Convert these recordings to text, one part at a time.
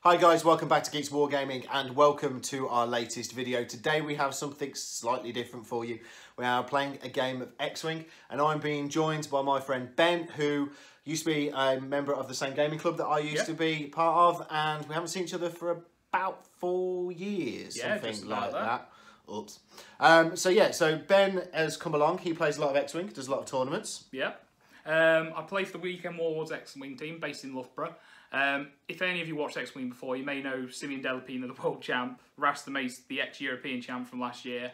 Hi guys, welcome back to Geeks Wargaming and welcome to our latest video. Today we have something slightly different for you. We are playing a game of X-Wing and I'm being joined by my friend Ben, who used to be a member of the same gaming club that I used to be part of, and we haven't seen each other for about 4 years, something like that. Oops. So Ben has come along. He plays a lot of X-Wing, does a lot of tournaments. Yeah. I play for the Weekend Warlords X-Wing team based in Loughborough. If any of you watched X-Wing before, you may know Simeon Delapina, the world champ, Ras the Mace, the ex-European champ from last year.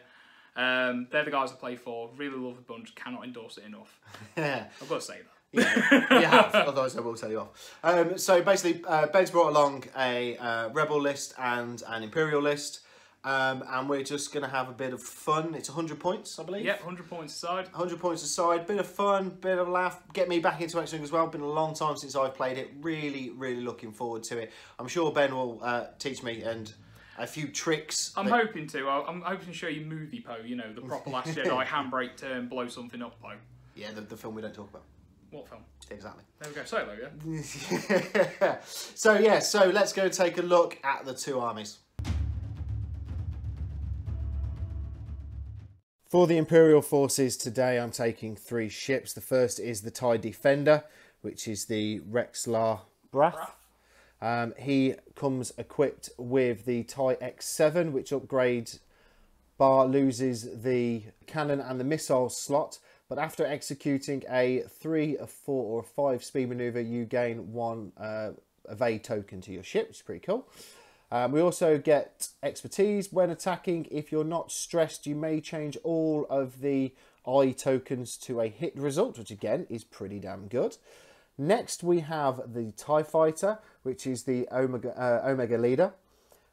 They're the guys I play for. Really love the bunch. Cannot endorse it enough. Yeah. I've got to say that. Yeah, you have, otherwise I will tell you off. So basically, Ben's brought along a Rebel list and an Imperial list. And we're just going to have a bit of fun. It's 100 points, I believe. Yep, 100 points aside. 100 points aside. Bit of fun, bit of laugh. Get me back into X-Wing as well. Been a long time since I've played it. Really, really looking forward to it. I'm sure Ben will teach me and a few tricks. I'm hoping to. I'm hoping to show you movie Po, you know, the proper Last Jedi handbrake turn, blow something up Po. Yeah, the film we don't talk about. What film? Exactly. There we go. Solo, yeah? So let's go take a look at the two armies. For the Imperial forces today, I'm taking 3 ships. The first is the TIE Defender, which is the Rexlar Brath. He comes equipped with the TIE X7, which upgrades loses the cannon and the missile slot, but after executing a 3, a 4 or a 5 speed maneuver, you gain 1 evade token to your ship, which is pretty cool. We also get expertise when attacking. If you're not stressed, you may change all of the I tokens to a hit result, which again is pretty damn good. Next, we have the TIE Fighter, which is the Omega Leader.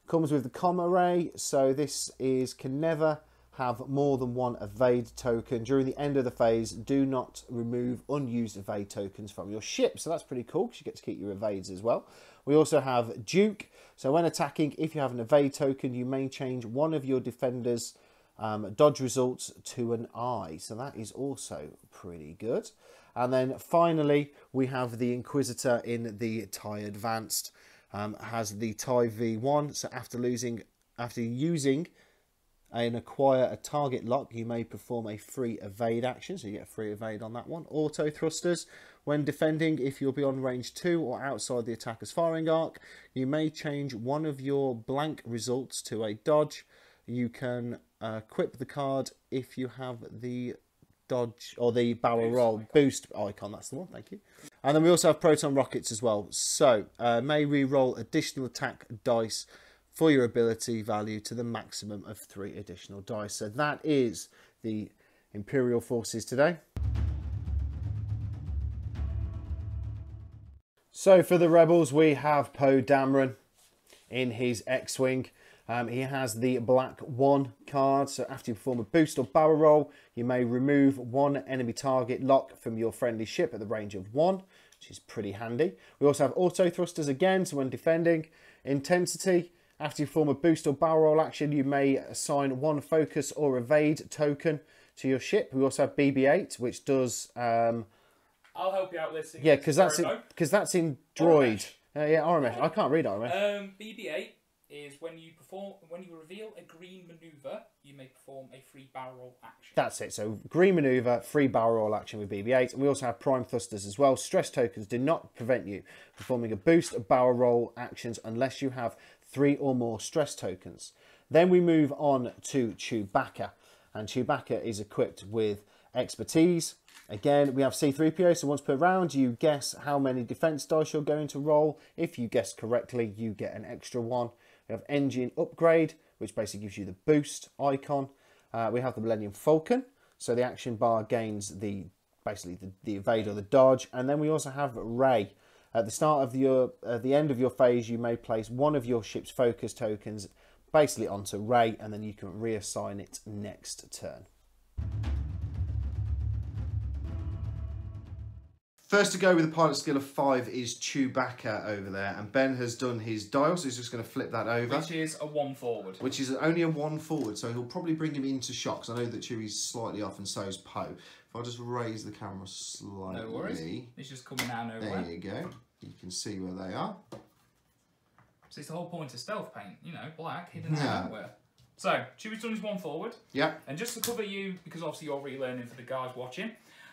Comes with the comm array, so this can never have more than 1 evade token. During the end of the phase, do not remove unused evade tokens from your ship. So that's pretty cool because you get to keep your evades as well. We also have Duke. So when attacking, if you have an evade token, you may change one of your defenders' dodge results to an I. So that is also pretty good. And then finally, we have the Inquisitor in the TIE Advanced. Has the TIE V1. So after using and acquire a target lock, you may perform a free evade action, so you get a free evade on that one. Auto thrusters. When defending, if you're beyond range 2 or outside the attacker's firing arc, you may change one of your blank results to a dodge. You can equip the card if you have the dodge or the barrel roll boost icon. That's the one, thank you. And then we also have proton rockets as well, so may re-roll additional attack dice for your ability value to the maximum of 3 additional dice. So that is the Imperial forces today. So for the Rebels, we have Poe Dameron in his X-Wing. He has the Black 1 card, so after you perform a boost or barrel roll, you may remove 1 enemy target lock from your friendly ship at the range of 1, which is pretty handy. We also have auto thrusters again, so when defending. Intensity. After you perform a boost or barrel roll action, you may assign 1 focus or evade token to your ship. We also have BB-8, which does... I'll help you out with this. Yeah, because that's in droid. Yeah, RMS. I can't read RMS. BB-8 is when you reveal a green maneuver, you may perform a free barrel roll action. That's it. So green maneuver, free barrel roll action with BB-8. And we also have prime thrusters as well. Stress tokens do not prevent you performing a boost or barrel roll actions unless you have 3 or more stress tokens. Then we move on to Chewbacca, and Chewbacca is equipped with expertise. Again, we have C-3PO, so once per round you guess how many defense dice you're going to roll. If you guess correctly, you get an extra 1. We have engine upgrade, which basically gives you the boost icon. We have the Millennium Falcon, so the action bar gains the evade or the dodge. And then we also have Rey. At the start of the end of your phase, you may place 1 of your ship's focus tokens basically onto Rey, and then you can reassign it next turn. First to go with a pilot skill of 5 is Chewbacca over there, and Ben has done his dial, so he's just going to flip that over. Which is a 1 forward. Which is only a 1 forward, so he'll probably bring him into shock, because I know that Chewie's slightly off and so is Poe. If I just raise the camera slightly... No worries. It's just coming out nowhere. There you go. You can see where they are. So it's the whole point of stealth paint, you know, black, hidden out nowhere. So, Chewie's done his 1 forward. Yeah. And just to cover you, because obviously you're relearning for the guys watching,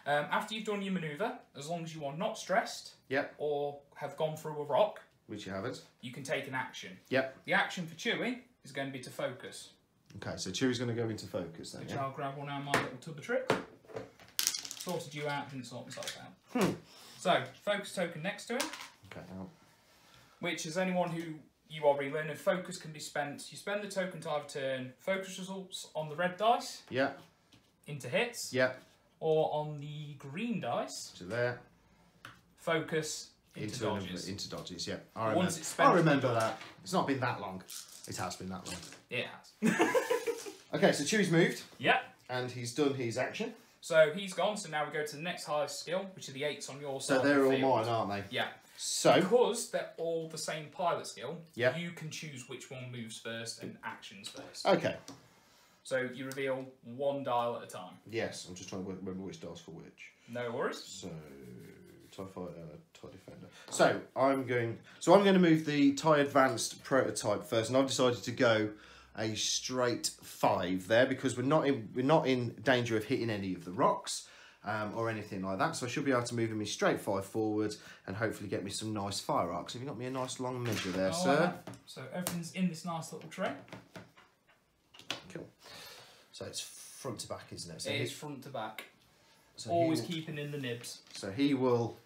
after you've done your manoeuvre, as long as you are not stressed or have gone through a rock, which you haven't, you can take an action. Yep. The action for Chewie is going to be to focus. Okay, so Chewie's going to go into focus then. Which I'll grab one out of my little tub of trick. Sorted you out, didn't sort myself out. So, focus token next to him. Okay, now. Which, as anyone who you are relearning, focus can be spent. You spend the token to either turn focus results on the red dice into hits, or on the green dice to there, focus into dodges. Into dodges, yeah. Once it's spent, I remember that. It's not been that long. It has been that long. It has. Okay, so Chewie's moved. Yep. And he's done his action. So he's gone. So now we go to the next highest skill, which are the 8s on your side. So they're all mine, aren't they? Yeah. So because they're all the same pilot skill, yeah, you can choose which one moves first and actions first. Okay. So you reveal 1 dial at a time. Yes, I'm just trying to remember which dial's for which. No worries. So TIE Fighter, TIE Defender. So I'm going to move the TIE Advanced prototype first, and I've decided to go a straight 5 there because we're not in danger of hitting any of the rocks. Or anything like that, so I should be able to move him in straight 5 forward and hopefully get me some nice fire arcs. Have you got me a nice long measure there, sir? So everything's in this nice little tray. Cool. So it's front to back, isn't it? So it is front to back. So always keeping in the nibs. So he will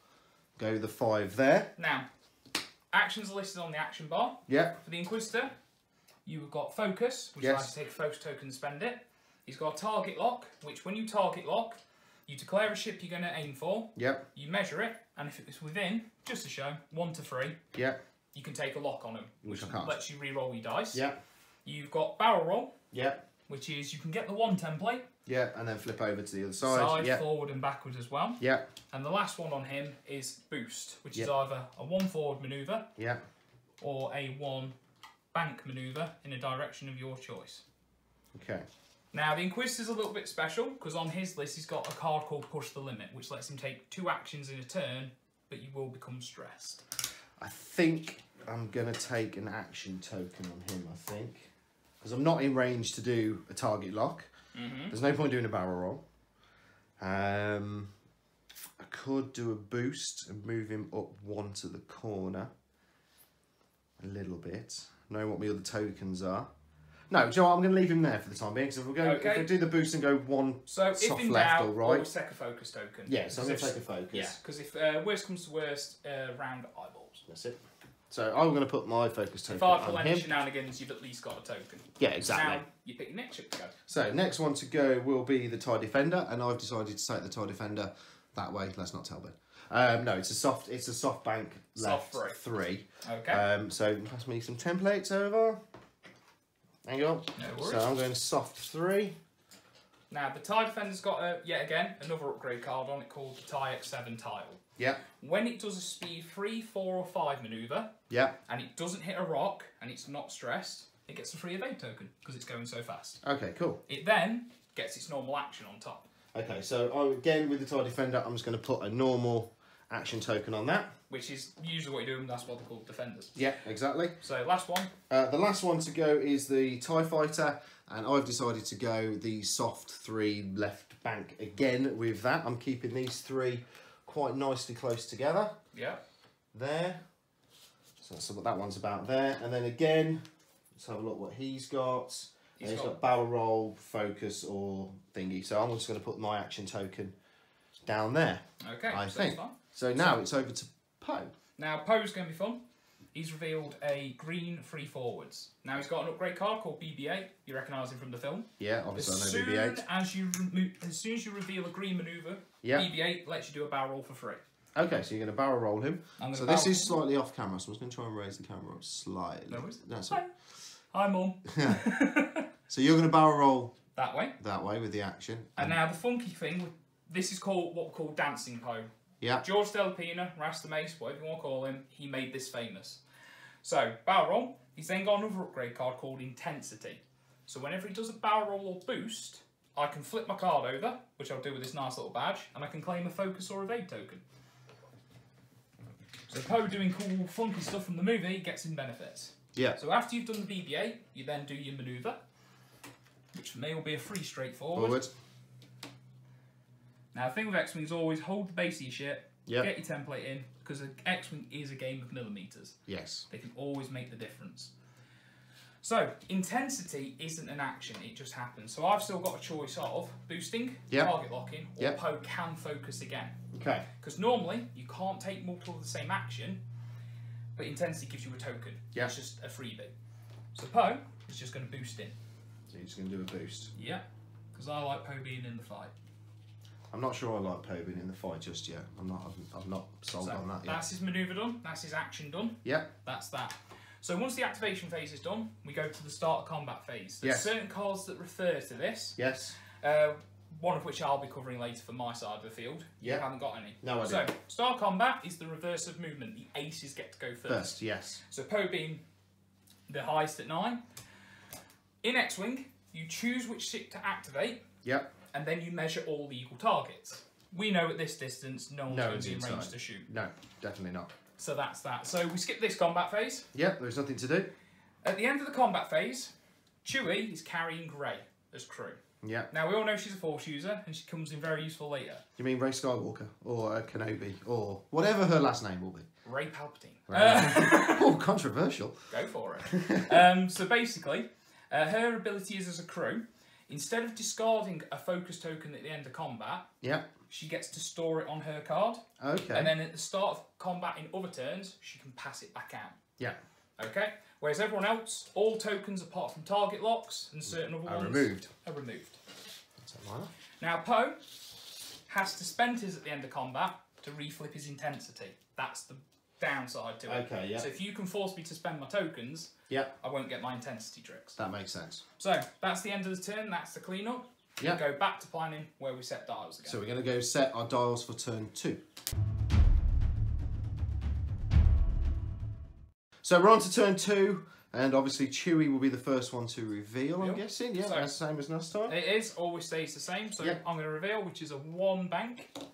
go the 5 there. Now, actions are listed on the action bar. Yeah. For the Inquisitor, you've got focus, which allows you to take a focus token and spend it. He's got a target lock, which when you target lock, you declare a ship you're going to aim for. Yep. You measure it, and if it's within, just to show, 1 to 3. Yep. You can take a lock on him, which lets you re-roll your dice. Yep. You've got barrel roll. Yep. Which is you can get the 1 template. Yeah, and then flip over to the other side. Side, forward and backwards as well. Yeah. And the last one on him is boost, which is either a 1 forward manoeuvre. Yeah. Or a 1 bank manoeuvre in a direction of your choice. Okay. Now, the Inquisitor's a little bit special, because on his list he's got a card called Push the Limit, which lets him take 2 actions in a turn, but you will become stressed. I think I'm going to take an action token on him, I think. Because I'm not in range to do a target lock. There's no point doing a barrel roll. I could do a boost and move him up 1 to the corner. A little bit. Know what my other tokens are. No, do you know what? I'm going to leave him there for the time being. Because if we do the boost and go 1 soft left or right, always take a focus token. Yeah, so I'm going to take a focus. Yeah, because if worst comes to worst, round eyeballs. That's it. So I'm going to put my focus token on him. If I pull any shenanigans, you've at least got a token. Yeah, exactly. Now you pick your next ship to go. So next one to go will be the TIE Defender, and I've decided to take the TIE Defender that way. Let's not tell Ben. No, it's a soft bank left soft 3. Okay. So pass me some templates over. Hang on. No worries. So I'm going soft 3. Now the TIE Defender's got yet again another upgrade card on it called the TIE X7 tile. Yeah. When it does a speed 3, 4 or 5 manoeuvre, and it doesn't hit a rock and it's not stressed, it gets a free evade token because it's going so fast. Okay, cool. It then gets its normal action on top. Okay, so again with the TIE Defender, I'm just going to put a normal action token on that. Which is usually what you're doing, that's what they're called, defenders. Yeah, exactly. So last one. The last one to go is the TIE Fighter, and I've decided to go the soft 3 left bank again with that. I'm keeping these 3 quite nicely close together. Yeah. There. So that's what that one's about there. And then again, let's have a look what he's got. He's got barrel roll, focus or thingy. So I'm just going to put my action token down there. Okay, I think. That's fine. So now it's over to Poe. Now Poe's going to be fun. He's revealed a green 3 forwards. Now he's got an upgrade card called BB-8. You recognise him from the film. Yeah, obviously I know BB-8. As soon as you reveal a green manoeuvre, BB-8 lets you do a barrel roll for free. Okay, so you're going to barrel roll him. So this is slightly off camera, so I'm just going to try and raise the camera up slightly. No worries. No, sorry. Hi, Mum. So you're going to barrel roll that way. That way with the action. And now the funky thing, this is called what we call Dancing Poe. Yeah. George Delapina, Rasta Mace, whatever you want to call him, he made this famous. So, barrel roll, he's then got another upgrade card called Intensity. So whenever he does a barrel roll or boost, I can flip my card over, which I'll do with this nice little badge, and I can claim a focus or evade token. So Poe doing cool, funky stuff from the movie gets him benefits. Yeah. So after you've done the BB-8, you then do your manoeuvre, which for me will be a free straightforward. Now the thing with X-Wing is always hold the base of your ship, get your template in, because an X-Wing is a game of millimetres. Yes. They can always make the difference. So, intensity isn't an action, it just happens. So I've still got a choice of boosting, target locking, or Poe can focus again. Okay. Because normally, you can't take multiple of the same action, but intensity gives you a token. Yeah. It's just a freebie. So Poe is just going to boost in. So you're just going to do a boost. Yeah, because I like Poe being in the fight. I'm not sure I like Poe being in the fight just yet. I've not sold on that yet. That's his manoeuvre done, that's his action done. Yeah. That's that. So once the activation phase is done, we go to the start of combat phase. There's certain cards that refer to this. Yes. One of which I'll be covering later for my side of the field. Yeah. You haven't got any. No, I So, don't. start combat is the reverse of movement. The aces get to go first. Yes. So Poe being the highest at 9. In X-Wing, you choose which ship to activate. Yep. And then you measure all the equal targets. We know at this distance, no one's going to be in range to shoot. No, definitely not. So that's that. So we skip this combat phase. Yep, there's nothing to do. At the end of the combat phase, Chewie is carrying Grey as crew. Yeah. Now we all know she's a Force user, and she comes in very useful later. You mean Rey Skywalker or Kenobi or whatever her last name will be? Rey Palpatine. Oh, controversial. Go for it. So basically, her ability is as a crew. Instead of discarding a focus token at the end of combat, she gets to store it on her card. Okay. And then at the start of combat in other turns, she can pass it back out. Yeah. Okay? Whereas everyone else, all tokens apart from target locks and certain other ones are removed. Now Poe has to spend his at the end of combat to reflip his intensity. That's the downside to it. Okay, yeah. So if you can force me to spend my tokens, I won't get my intensity tricks. That makes sense. So that's the end of the turn, that's the clean-up. Yeah. Go back to planning where we set dials again. So we're going to go set our dials for turn 2. So we're on to turn 2, and obviously Chewie will be the first one to reveal, I'm guessing. Yeah, so, that's the same as last time. It is, always stays the same. So I'm going to reveal, which is a 1 bank. Oh,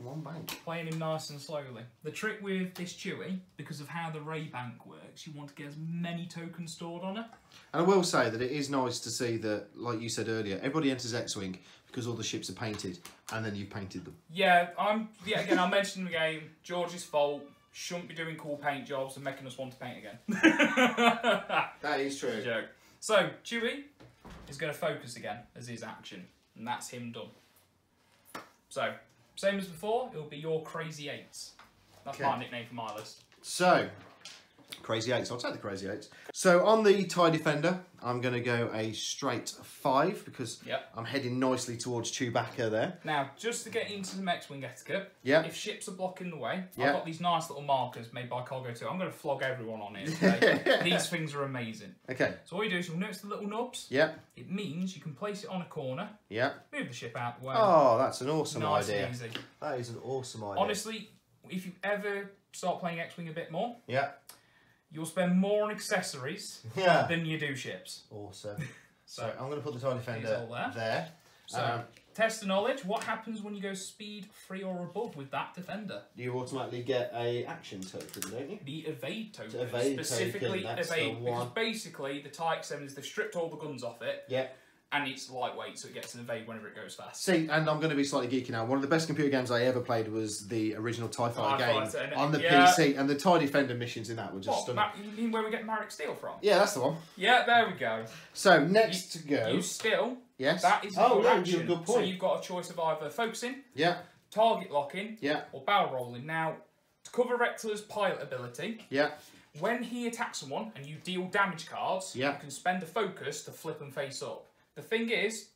1 bank. Playing him nice and slowly. The trick with this Chewie, because of how the Rey bank works, you want to get as many tokens stored on her. And I will say that it is nice to see that, like you said earlier, everybody enters X-Wing because all the ships are painted, and then you've painted them. Yeah, again, I mentioned in the game, George's fault. Shouldn't be doing cool paint jobs and making us want to paint again. That is true. Joke. So, Chewie is going to focus again as his action, and that's him done. So, same as before, it'll be your Crazy 8s. That's my nickname for my list. So, Crazy 8s. I'll take the Crazy 8s. So, on the TIE Defender, I'm going to go a straight 5 because I'm heading nicely towards Chewbacca there. Now, just to get into some X-Wing etiquette, if ships are blocking the way, I've got these nice little markers made by Cargo 2. I'm going to flog everyone on here today. These things are amazing. Okay. So all you do is you'll notice the little nubs. It means you can place it on a corner. Move the ship out the way. Oh, that's an awesome nice idea. And easy. That is an awesome idea. Honestly, if you ever start playing X-Wing a bit more, you'll spend more on accessories than you do ships. Awesome. So I'm going to put the TIE Defender there. So, test the knowledge. What happens when you go speed 3 or above with that Defender? You automatically get a action token, don't you? The evade token. The evade specifically token, that's evade. the Because one. basically, the TIE X7 is they've stripped all the guns off it. And it's lightweight, so it gets an evade whenever it goes fast. See, and I'm going to be slightly geeky now. One of the best computer games I ever played was the original TIE Fighter game on the PC, and the TIE Defender missions in that were just stunning. You mean where we get Marek Steel from? Yeah, that's the one. Yeah, there we go. So, next to go... You still... Yes. That is a good action. Good point. So you've got a choice of either focusing, target locking, or barrel rolling. Now, to cover Rector's pilot ability, when he attacks someone and you deal damage cards, you can spend a focus to flip and face up. The thing is,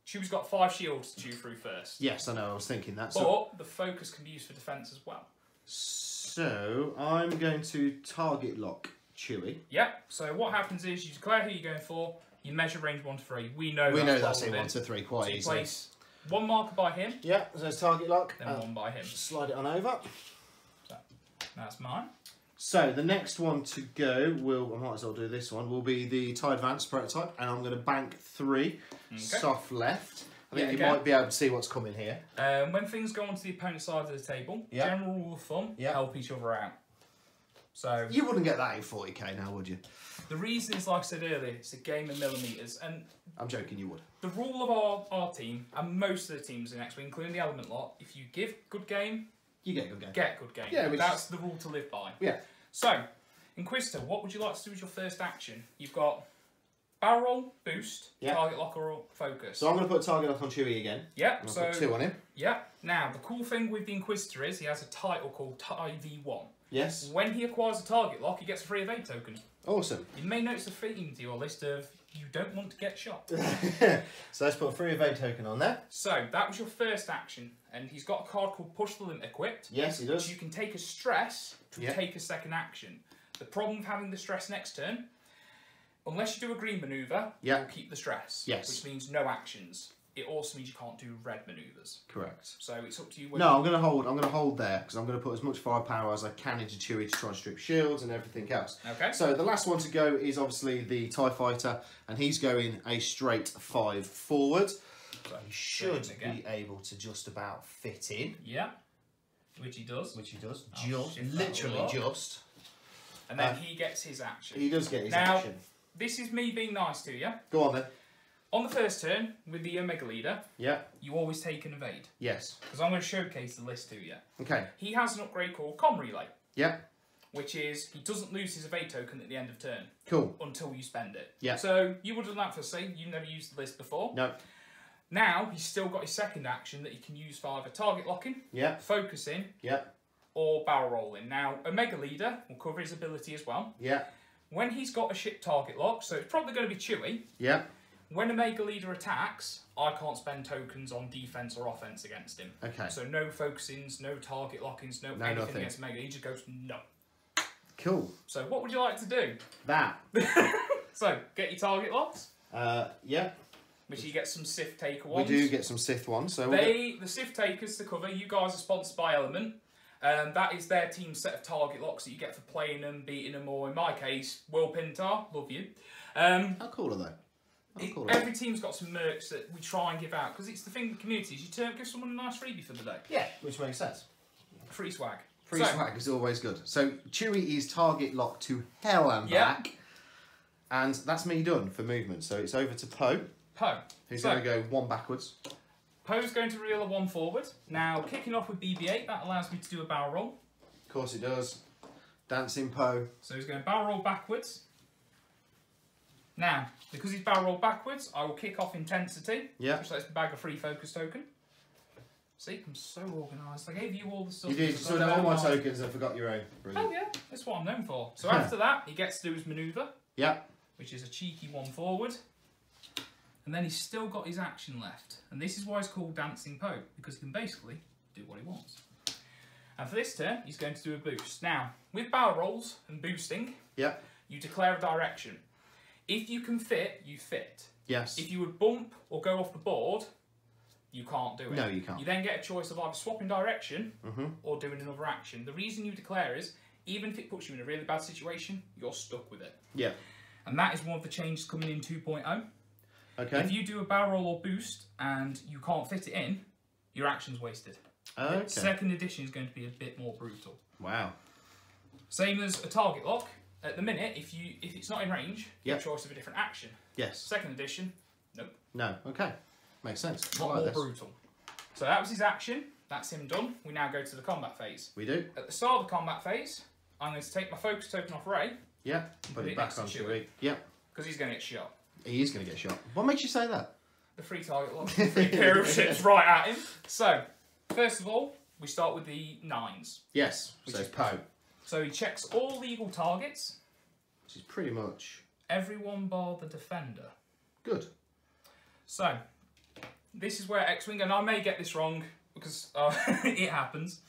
Chewie's got 5 shields to chew through first. Yes, I know, I was thinking that. But the focus can be used for defence as well. So, I'm going to target lock Chewie. So what happens is, you declare who you're going for, you measure range 1 to 3. We know that's in 1 to 3 quite easily. So you place 1 marker by him. So it's target lock. Then 1 by him. Slide it on over. So, that's mine. So the next one to go I might as well do this one, will be the TIE Advanced prototype, and I'm going to bank 3, soft left. I think you might be able to see what's coming here. When things go onto the opponent's side of the table, general rule of thumb, help each other out. So you wouldn't get that in 40k now, would you? The reason is, like I said earlier, it's a game in millimetres, and I'm joking, you would. the rule of our team, and most of the teams in X-Wing, including the Element lot, if you give good game, you get good game. Get good game. Yeah, that's the rule to live by. Yeah. So, Inquisitor, what would you like to do as your first action? You've got barrel roll, boost, target lock or focus. So I'm going to put target lock on Chewie again. Yeah. So put 2 on him. Yeah. Now, the cool thing with the Inquisitor is he has a title called TIE V1. Yes. When he acquires a target lock, he gets a free evade token. Awesome. You may notice a theme to your list of you don't want to get shot. So let's put a free evade token on there. So that was your first action, and he's got a card called Push the Limit equipped. Yes, he does. Which you can take a stress to take a second action. The problem with having the stress next turn, unless you do a green manoeuvre, you'll keep the stress. Yes. Which means no actions. It also means you can't do red manoeuvres. Correct. So it's up to you. No, I'm going to hold. I'm going to hold there because I'm going to put as much firepower as I can into Chewie to try and strip shields and everything else. Okay. So the last one to go is obviously the TIE Fighter, and he's going a straight 5 forward. So he should be able to just about fit in. Yeah. Which he does. Just, literally just. And then he gets his action. He does get his action. This is me being nice to you. Go on then. On the first turn, with the Omega Leader, you always take an evade. Yes. Because I'm going to showcase the list to you. Okay. He has an upgrade called Com Relay. Yeah. Which is, he doesn't lose his evade token at the end of turn. Cool. Until you spend it. Yeah. So, you would have done that for, say, you've never used the list before. No. Now, he's still got his second action that he can use for either target locking, focusing, or barrel rolling. Now, Omega Leader will cover his ability as well. Yeah. When he's got a ship target lock, so it's probably going to be Chewie. Yeah. When Omega Leader attacks, I can't spend tokens on defense or offense against him. Okay. So no focusings, no target lockings, no anything nothing against Omega. He just goes, no. Cool. So what would you like to do? That. So, get your target locks. Yeah. Which you get some Sith Taker ones. We do get some Sith ones. So the Sith Takers to cover, you guys are sponsored by Element. That is their team's set of target locks that you get for playing them, beating them, or in my case, Will Pintar, love you. How cool are they? Every team's got some merch that we try and give out, because it's the thing with communities, you give someone a nice freebie for the day. Yeah, which makes sense. Free swag. Free swag is always good. So Chewie is target locked to hell and back. And that's me done for movement. So it's over to Poe. Who's going to go 1 backwards. Poe's going to reel a 1 forward. Now, kicking off with BB-8, that allows me to do a barrel roll. Of course it does. Dancing Poe. So he's going to barrel roll backwards. Now, because he's barrel rolled backwards, I will kick off intensity, which lets me bag a free focus token. See, I'm so organised. I gave you all the stuff. You did. You saw all my tokens and forgot your own. Brilliant. Oh yeah, that's what I'm known for. So after that, he gets to do his manoeuvre. Which is a cheeky 1 forward. And then he's still got his action left. And this is why it's called Dancing Poe, because he can basically do what he wants. And for this turn, he's going to do a boost. Now, with barrel rolls and boosting, you declare a direction. If you can fit, you fit. Yes. If you would bump or go off the board, you can't do it. No, you can't. You then get a choice of either swapping direction or doing another action. The reason you declare is, even if it puts you in a really bad situation, you're stuck with it. Yeah. And that is one of the changes coming in 2.0. Okay. If you do a barrel roll or boost and you can't fit it in, your action's wasted. Okay. Second edition is going to be a bit more brutal. Wow. Same as a target lock. At the minute, if it's not in range, you have a choice of a different action. Yes. Second edition, nope. No. Okay. Makes sense. A lot more brutal. So that was his action. That's him done. We now go to the combat phase. We do. At the start of the combat phase, I'm going to take my focus token off Ray. Yeah. Put it back on Chewie. Yeah. Because he's going to get shot. He is going to get shot. What makes you say that? The free target lock, the free Imperial ships right at him. So, first of all, we start with the 9s. Yes. So Poe. So he checks all legal targets. Which is pretty much... everyone bar the defender. Good. So, this is where X-Wing, and I may get this wrong, because it happens.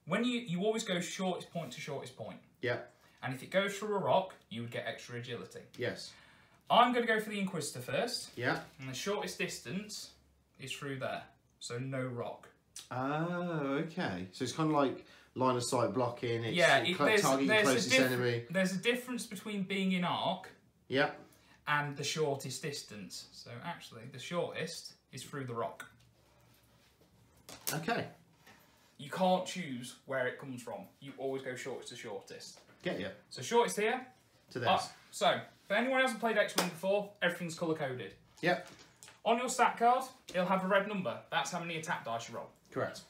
When you always go shortest point to shortest point. Yeah. And if it goes through a rock, you would get extra agility. Yes. I'm going to go for the Inquisitor first. Yeah. And the shortest distance is through there. So no rock. Oh, okay. So it's kind of like line of sight blocking. It's there's closest enemy. There's a difference between being in arc and the shortest distance. So actually, the shortest is through the rock. Okay. you can't choose where it comes from. You always go shortest to shortest. Get you. So shortest here. To this. So, for anyone who hasn't played X-Wing before, everything's colour-coded. Yep. On your stat card, it'll have a red number. That's how many attack dice you roll. Correct.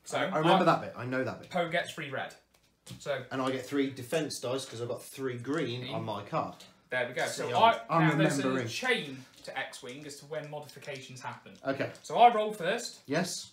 So I remember that bit. I know that bit. Poe gets 3 red. So and I get 3 defence dice because I've got 3 green on my card. There we go. So now there's a chain to X-Wing as to when modifications happen. Okay. So I roll first. Yes.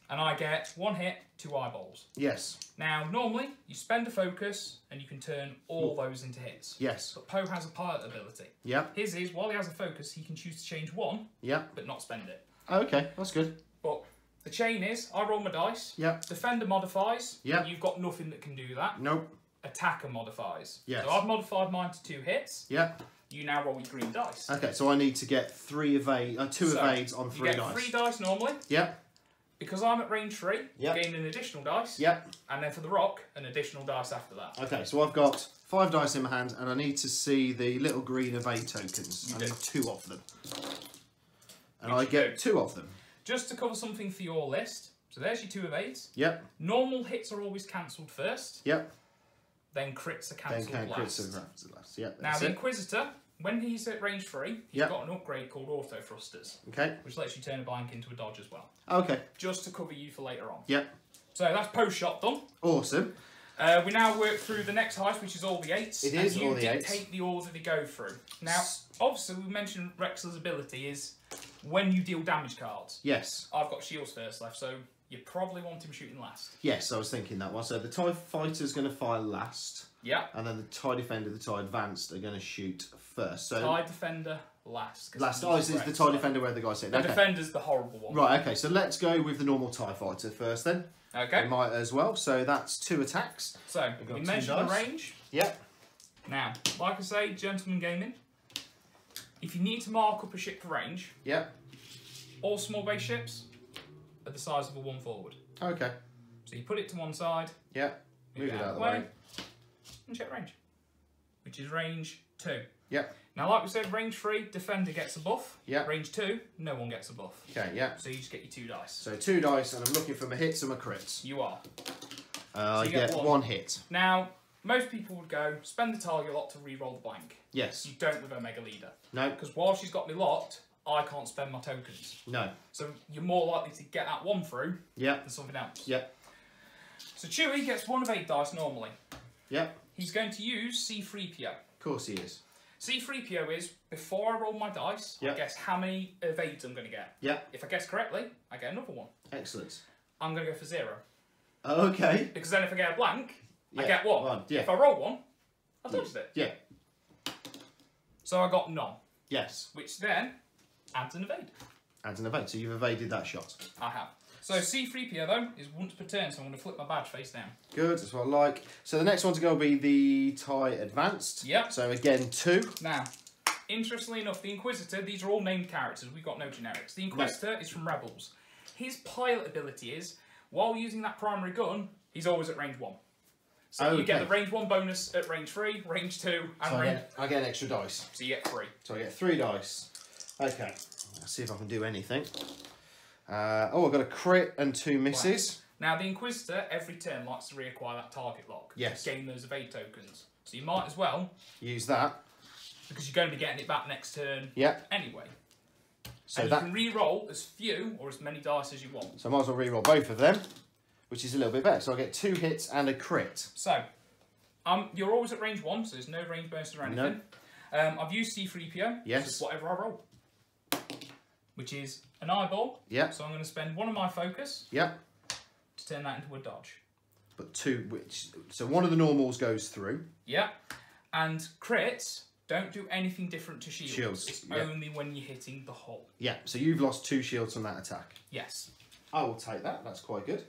And I get 1 hit, 2 eyeballs. Yes. Now, normally, you spend a focus and you can turn all those into hits. Yes. But Poe has a pilot ability. Yep. His is, while he has a focus, he can choose to change 1, yep, but not spend it. Okay, that's good. But the chain is, I roll my dice. Yep. Defender modifies. Yep. You've got nothing that can do that. Nope. Attacker modifies. Yes. So I've modified mine to 2 hits. Yep. You now roll your green dice. Okay, so I need to get 2 evades on 3 you get dice. 3 dice normally. Yep. Because I'm at range 3, yep, gain an additional dice. Yep. And then for the rock, an additional dice after that. Okay, so I've got 5 dice in my hand, and I need to see the little green evade tokens. I need 2 of them. And I get 2 of them. Just to cover something for your list, so there's your 2 evades. Yep. Normal hits are always cancelled first. Yep. Then crits are cancelled last. Crits are last. Yep. Now the Inquisitor, when he's at range 3, he's yep, got an upgrade called Auto Thrusters. Okay. Which lets you turn a blank into a dodge as well. Okay. Just to cover you for later on. Yep. So that's post shot done. Awesome. We now work through the next heist, which is all the 8s. It is all the 8s. And you dictate the order they go through. Now, obviously, we mentioned Rexler's ability is when you deal damage cards. Yes. I've got shields first left, so you probably want him shooting last. Yes, I was thinking that one. So the TIE Fighter's going to fire last. Yeah. And then the TIE Defender, the TIE Advanced are going to shoot first. So TIE Defender last. Last. Oh, is the TIE Defender where the guy said? The okay. Defender's the horrible one. Right, okay. So let's go with the normal TIE Fighter first then. Okay. We might as well. So that's 2 attacks. So, we mentioned the range. Yep. Now, like I say, Gentleman Gaming, if you need to mark up a ship for range, yep, all small base ships are the size of a 1 forward. Okay. So you put it to one side. Yep. Move it out of the way. And check range, which is range 2. Yep. Now, like we said, range 3, Defender gets a buff. Yep. Range 2, no one gets a buff. Okay, yeah. So you just get your 2 dice. So 2 dice, and I'm looking for my hits and my crits. You are. I get 1 hit. Now, most people would go, spend the target lot to re-roll the blank. Yes. You don't with Omega Leader. No. Because while she's got me locked, I can't spend my tokens. No. So you're more likely to get that one through yep, than something else. Yep. So Chewie gets 1 of 8 dice normally. Yep. He's going to use C-3PO. Of course he is. C-3PO is, before I roll my dice, yep, I guess how many evades I'm going to get. Yep. If I guess correctly, I get another 1. Excellent. I'm going to go for 0. Okay. Because then if I get a blank, yeah, I get 1. Yeah. If I roll 1, I dodged it. Yeah. So I got none. Yes. Which then adds an evade. Adds an evade. So you've evaded that shot. I have. So C-3PO though is once per turn, so I'm going to flip my badge face down. Good, that's what I like. So the next one's going to be the TIE Advanced. Yep. So again, 2. Now, interestingly enough, the Inquisitor, these are all named characters, we've got no generics. The Inquisitor is from Rebels. His pilot ability is, while using that primary gun, he's always at range 1. So you get the range 1 bonus at range 3, range 2, and so range... I get an extra dice. So you get 3. So I get 3 dice. Okay, let's see if I can do anything. Oh, I've got a crit and 2 misses. Wow. Now, the Inquisitor, every turn, likes to reacquire that target lock. Yes. To gain those evade tokens. So you might as well... use that. Because you're going to be getting it back next turn anyway. So and you can re-roll as few or as many dice as you want. So I might as well re-roll both of them, which is a little bit better. So I get 2 hits and a crit. So, you're always at range 1, so there's no range bonus or anything. No. I've used C-3PO, yes, so it's whatever I roll. Which is an eyeball. Yep. So I'm going to spend 1 of my focus. Yep. To turn that into a dodge. But 2, so 1 of the normals goes through. Yep. And crits don't do anything different to shields. It's only when you're hitting the hull. Yeah, so you've lost 2 shields on that attack. Yes. I will take that, that's quite good.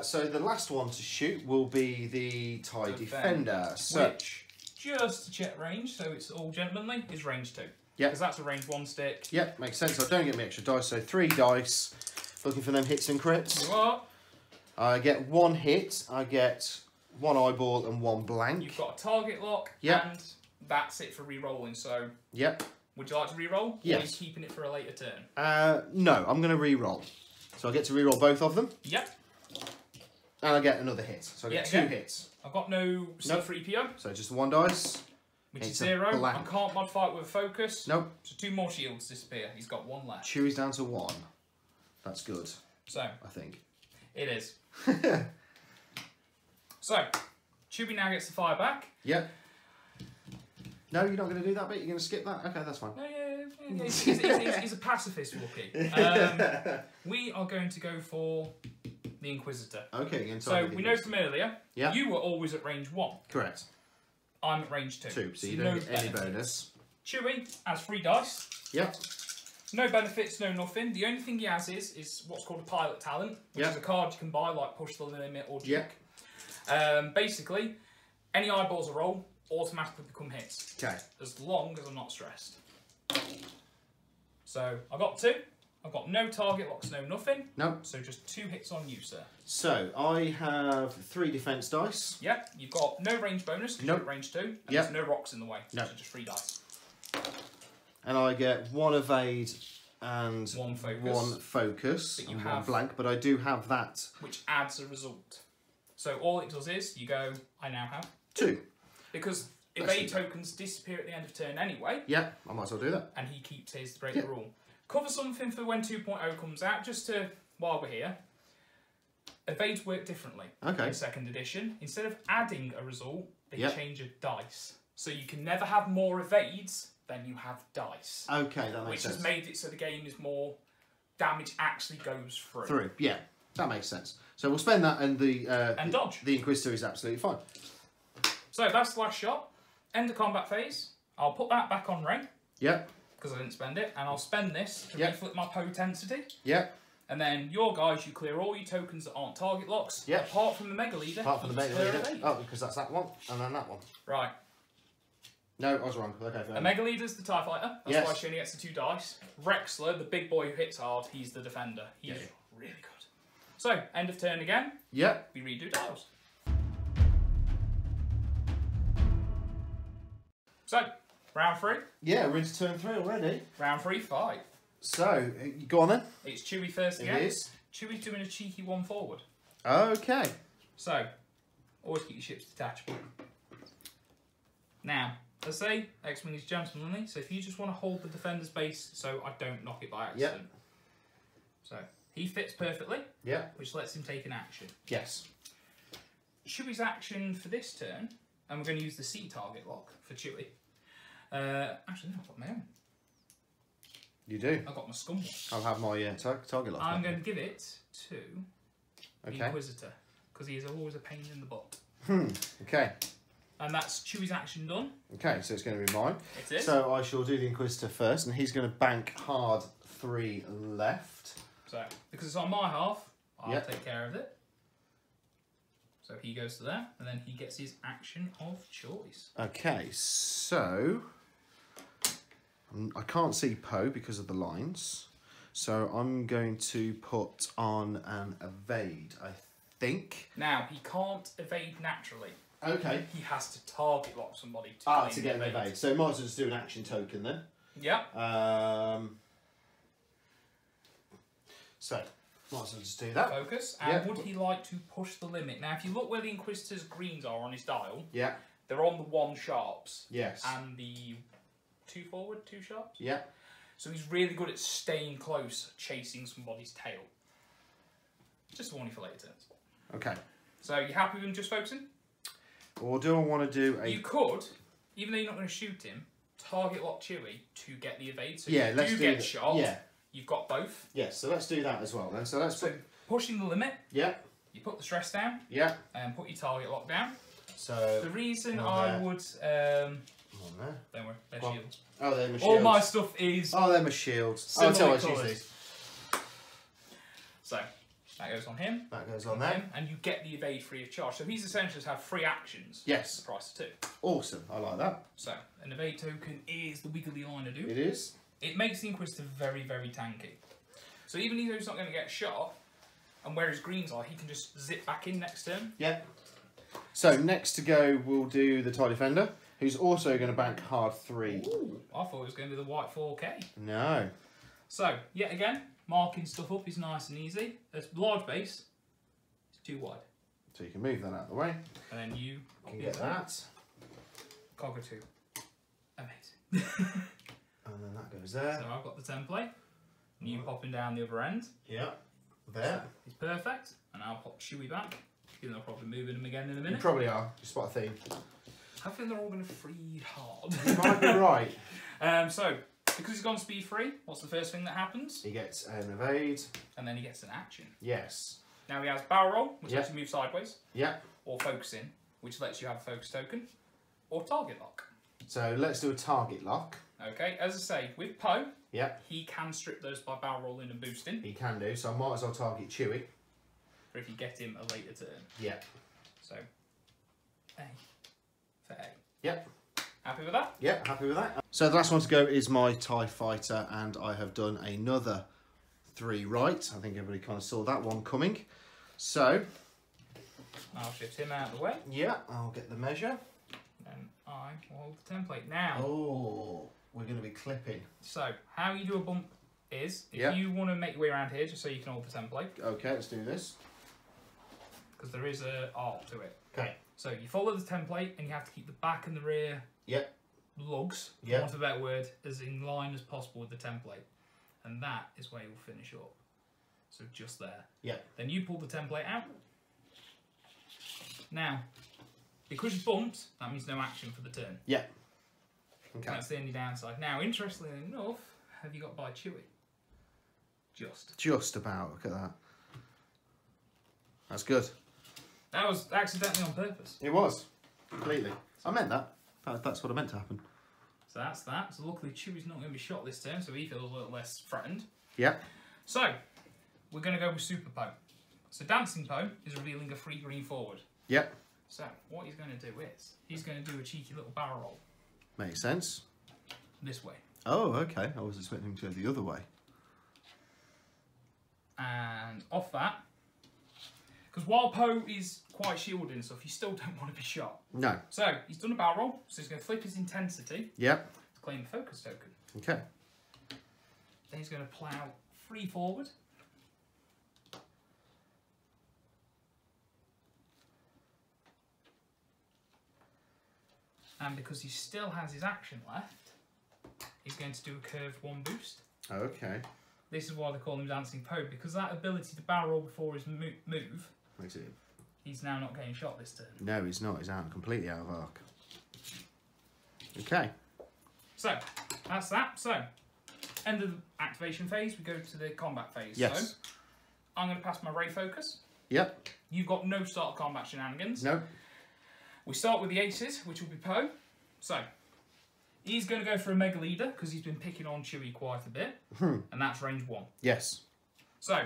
So the last one to shoot will be the TIE Defender. Which, just to check range, so it's all gentlemanly, is range 2. Yeah. Because that's a range 1 stick. Yep, makes sense. I don't get my extra dice, so 3 dice. Looking for them hits and crits. You are. I get 1 hit, I get 1 eyeball and 1 blank. You've got a target lock, and that's it for re-rolling, so... Yep. Would you like to re-roll? Yes. Or are you keeping it for a later turn? No, I'm going to re-roll. So I get to re-roll both of them? Yep. And I get another hit. So I get two hits. I've got no C3PO. So just one dice. Which is 0. I can't mod fight with a focus. Nope. So 2 more shields disappear. He's got 1 left. Chewie's down to 1. That's good. So. I think. It is. So, Chewie now gets the fire back. Yep. No, you're not going to do that bit? You're going to skip that? Okay, that's fine. No, yeah. He's a pacifist, Wookie. We are going to go for the Inquisitor. Okay, so we know from earlier, yep. you were always at range 1. Correct. I'm at range 2. So you don't get any bonus. Chewie has 3 dice. Yep. No benefits, no nothing. The only thing he has is what's called a pilot talent, which is a card you can buy, like Push the Limit or Duke. Basically, any eyeballs I roll automatically become hits. Okay. As long as I'm not stressed. So I got 2. I've got no target locks, no nothing. Nope. So just 2 hits on you, sir. So I have 3 defense dice. Yep. You've got no range bonus because you're at range 2. And there's no rocks in the way. So just 3 dice. And I get 1 evade and 1 focus. 1 focus. But you and have 1 blank, but I do have that. Which adds a result. So all it does is you go, I now have 2. Because evade tokens disappear at the end of turn anyway. Yeah, I might as well do that. And he keeps his to break the rule. Cover something for when 2.0 comes out, just to, while we're here. Evades work differently in 2nd edition. Instead of adding a result, they change a dice. So you can never have more evades than you have dice. Okay, that makes sense. Which has made it so the game is more damage actually goes through. Yeah, that makes sense. So we'll spend that and and dodge. The Inquisitor is absolutely fine. So that's the last shot. End of combat phase. I'll put that back on Ray. Yep. Because I didn't spend it. And I'll spend this to reflip my potensity. Yep. And then your guys, you clear all your tokens that aren't target locks. Yep. Apart from the Mega Leader. Apart from the Mega Leader. Oh, because that's that one and then that one. Right. No, I was wrong. Okay, fair. A Mega Leader's the TIE Fighter. That's why she only gets the 2 dice. Rexler, the big boy who hits hard, he's the Defender. He's really good. So, end of turn again. Yep. We redo dials. So, round 3. Yeah, we're into turn 3 already. Round 3, 5. So, go on then. It's Chewie first again. It is. Chewie's doing a cheeky 1 forward. Okay. So, always keep your ships detachable. Now, as I say, X-Wing is gentlemanly, so if you just want to hold the defender's base so I don't knock it by accident. Yep. So, he fits perfectly. Yep. Which lets him take an action. Yes. Chewie's action for this turn, and we're going to use the C target lock for Chewie. Actually, no, I've got my own. You do? I've got my scum one. I'll have my target lock. I'm going to give it to the Inquisitor, because he is always a pain in the butt. Okay. And that's Chewie's action done. Okay, so it's going to be mine. It is. So I shall do the Inquisitor first, and he's going to bank hard 3 left. So, because it's on my half, I'll take care of it. So he goes to there, and then he gets his action of choice. Okay, so I can't see Poe because of the lines. So I'm going to put on an evade, I think. Now, he can't evade naturally. Okay. He has to target lock somebody to get an evade. So might as well just do an action token then. Yeah. So might as well just do that. Focus. And would he like to push the limit? Now, if you look where the Inquisitor's greens are on his dial, they're on the 1 sharps. Yes. And the 2 forward, 2 sharps. Yeah. So he's really good at staying close, chasing somebody's tail. Just a warning for later turns. Okay. So you happy with him just focusing? Or do I want to do a... You could, even though you're not going to shoot him, target lock Chewie to get the evade. So yeah, if let's you do get that. shot, yeah. You've got both. Yes, so let's do that as well then. So let's put... pushing the limit. Yeah. You put the stress down. Yeah. And put your target lock down. So the reason I would... on there. Don't worry, they're shields. Oh, they're my shields. All my stuff is... Oh, they're my shields. I'll tell you what, these. So, that goes on him. That goes on them. And you get the evade free of charge. So he's essentially have 3 actions. Yes. For the price of 2. Awesome. I like that. So, an evade token is the wiggly line to do. It is. It makes the Inquisitor very, very tanky. So even though he's not going to get shot, and where his greens are, he can just zip back in next turn. Yeah. So next to go, we'll do the TIE Defender, who's also going to bank hard 3. Ooh, I thought it was going to be the white 4K. No. So, yet again, marking stuff up is nice and easy. A large base is too wide. So you can move that out of the way. And then you can get that. Cog 2. Amazing. And then that goes there. So I've got the template. And you popping down the other end. Yeah. There. It's perfect. And I'll pop Chewie back. Even though I'll probably moving him again in a minute. You probably are. You spot a theme. I think they're all going to freed hard. You might be right. So, because he's gone speed 3, what's the first thing that happens? He gets an evade. And then he gets an action. Yes. Now he has barrel roll, which lets you move sideways. Yeah. Or focusing, which lets you have a focus token. Or target lock. So let's do a target lock. Okay, as I say, with Poe, he can strip those by barrel rolling and boosting. He can do, so I might as well target Chewie. Or if you get him a later turn. Yeah. So, A for A. Yep. Happy with that? Yep, happy with that. So the last one to go is my TIE Fighter, and I have done another 3 right. I think everybody kind of saw that one coming. So, I'll shift him out of the way. Yeah, I'll get the measure. And I will hold the template. Now, we're going to be clipping. So, how you do a bump is, if you want to make your way around here, just so you can hold the template. Okay, let's do this. Because there is an arc to it. Okay. So, you follow the template, and you have to keep the back and the rear lugs, for want of a better word, as in line as possible with the template. And that is where you'll finish up. So, just there. Yeah. Then you pull the template out. Now, because you bumped, that means no action for the turn. Yeah. Okay. That's the only downside. Now, interestingly enough, have you got by Chewie? Just about. Look at that. That's good. That was accidentally on purpose. It was. Completely. I meant that. That's what I meant to happen. So that's that. So luckily Chewie's not going to be shot this turn, so he feels a little less threatened. Yeah. So, we're going to go with Super Poe. So Dancing Poe is revealing a free green forward. Yep. So, what he's going to do is, he's going to do a cheeky little barrel roll. Makes sense. This way. Oh, okay. I was expecting him to go the other way. And off that, because while Poe is quite shielded and stuff, you still don't want to be shot. No. So, he's done a barrel roll, so he's going to flip his intensity. Yep. To claim a focus token. Okay. Then he's going to plough 3 forward. And because he still has his action left, he's going to do a curved 1 boost. Okay. This is why they call him Dancing Poe, because that ability to barrel roll before his move, Makes it. he's now not getting shot this turn. No, he's not. He's completely out of arc. Okay. So, that's that. So, end of the activation phase, we go to the combat phase. Yes. So, I'm going to pass my Ray Focus. Yep. You've got no start combat shenanigans. No. We start with the aces, which will be Poe. So, he's going to go for a Mega Leader, because he's been picking on Chewie quite a bit. And that's range 1. Yes. So,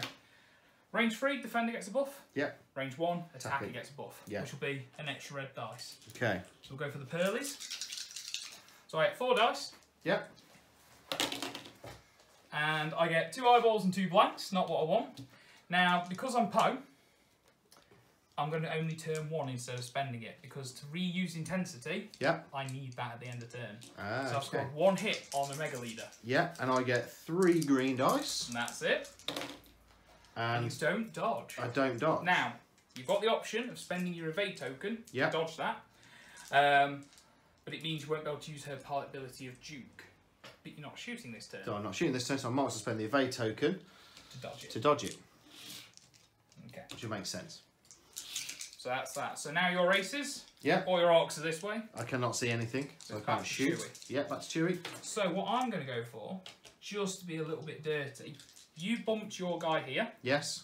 range 3, Defender gets a buff. Yep. Range 1, Attacker gets a buff. Yep. Which will be an extra red dice. Okay. So we'll go for the Pearlies. So I get 4 dice. Yep. And I get 2 eyeballs and 2 blanks, not what I want. Now, because I'm Poe, I'm going to only turn 1 instead of spending it, because to reuse intensity, I need that at the end of turn. So I've scored 1 hit on the Mega Leader. Yeah, and I get 3 green dice. And that's it. And you don't dodge. I don't dodge. Now, you've got the option of spending your evade token to dodge that. But it means you won't be able to use her pilot ability of Duke. But you're not shooting this turn. So I'm not shooting this turn, so I might as well spend the evade token to dodge it. Okay. Which would make sense. So that's that. So now your races. Yeah. All your arcs are this way. I cannot see anything, so I It's can't shoot. Chewie. Yeah, that's Chewie. So what I'm going to go for, just to be a little bit dirty, you bumped your guy here. Yes.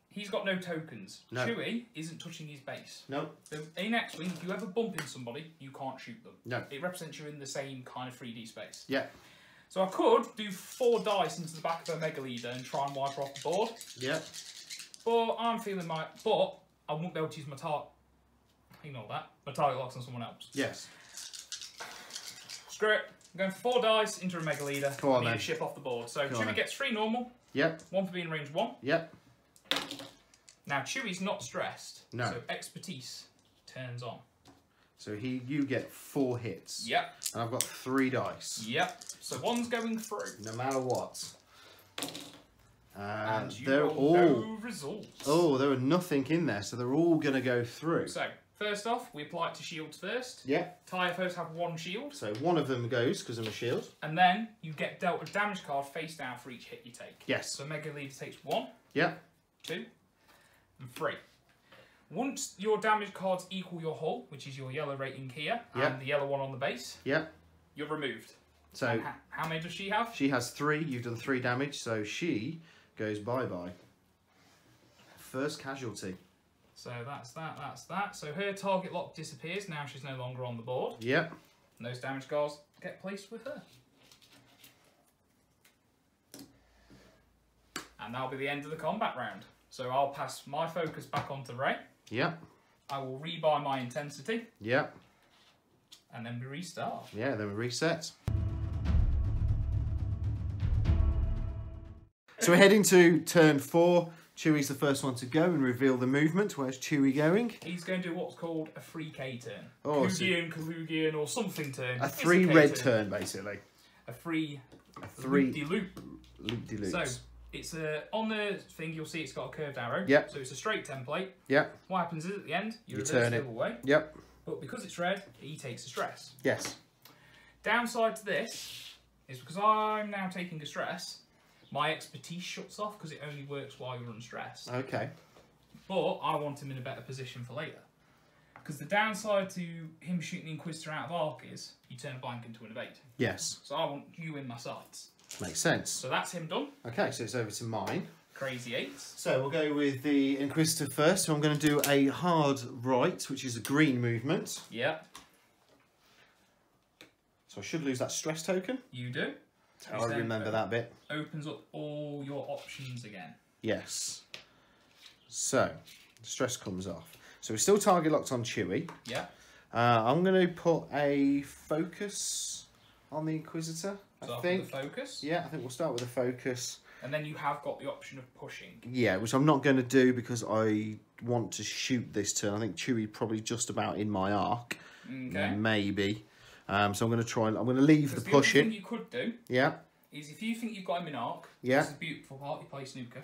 He's got no tokens. No. Chewie isn't touching his base. No. So in X-Wing, if you ever bump into somebody, you can't shoot them. No. It represents you in the same kind of 3D space. Yeah. So I could do 4 dice into the back of a Mega Leader and try and wipe her off the board. Yeah. But I'm feeling but I won't be able to use my target. Ignore that. My target locks on someone else. Yes. Screw it. I'm going for 4 dice into a Mega Leader. Come on, I need then. a ship off the board. So Come on, Chewie then. gets 3 normal. Yep. 1 for being range 1. Yep. Now Chewie's not stressed. No. So expertise turns on. So you get 4 hits. Yep. And I've got 3 dice. Yep. So 1's going through. No matter what. And you they're roll all no results. Oh, there were nothing in there, so they're all going to go through. So, first off, we apply it to shields first. Yeah. TIFOs have one shield. So one of them goes because I'm a shield. And then you get dealt a damage card face down for each hit you take. Yes. So MacLeod takes 1, Yeah. 2, and 3. Once your damage cards equal your hull, which is your yellow rating here, and the yellow one on the base, yeah, you're removed. So how many does she have? She has 3. You've done 3 damage, so she goes bye-bye. First casualty. So that's that, that's that. So her target lock disappears, now she's no longer on the board. Yep. And those damage cards get placed with her. And that'll be the end of the combat round. So I'll pass my focus back onto Ray. Yep. I will rebuy my intensity. Yep. And then we restart. Yeah, then we reset. So we're heading to turn 4. Chewie's the first one to go and reveal the movement. Where's Chewie going? He's going to do what's called a 3K turn. Oh, Kalugian or something turn. A 3 red turn, basically. A 3 loop-de-loop. So it's on the thing you'll see it's got a curved arrow. Yep. So it's a straight template. Yep. What happens is at the end you turn it the other way. Yep. But because it's red, he takes a stress. Yes. Downside to this is because I'm now taking a stress, my expertise shuts off because it only works while you're unstressed. Okay. But I want him in a better position for later. Because the downside to him shooting the Inquisitor out of arc is you turn a blank into an evade. Yes. So I want you in my sights. Makes sense. So that's him done. Okay, so it's over to mine. Crazy 8s. So we'll go with the Inquisitor first. So I'm going to do a hard right, which is a green movement. Yeah. So I should lose that stress token. You do. I remember that bit. Opens up all your options again. Yes. So, the stress comes off. So we're still target locked on Chewie. Yeah. I'm going to put a focus on the Inquisitor, I think. The focus? Yeah, I think we'll start with a focus. And then you have got the option of pushing. Yeah, which I'm not going to do because I want to shoot this turn. I think Chewie probably just about in my arc. Okay. Maybe. So I'm going to try and I'm going to leave the pushing. The other thing you could do is if you think you've got him in arc, this is a beautiful part, you play snooker,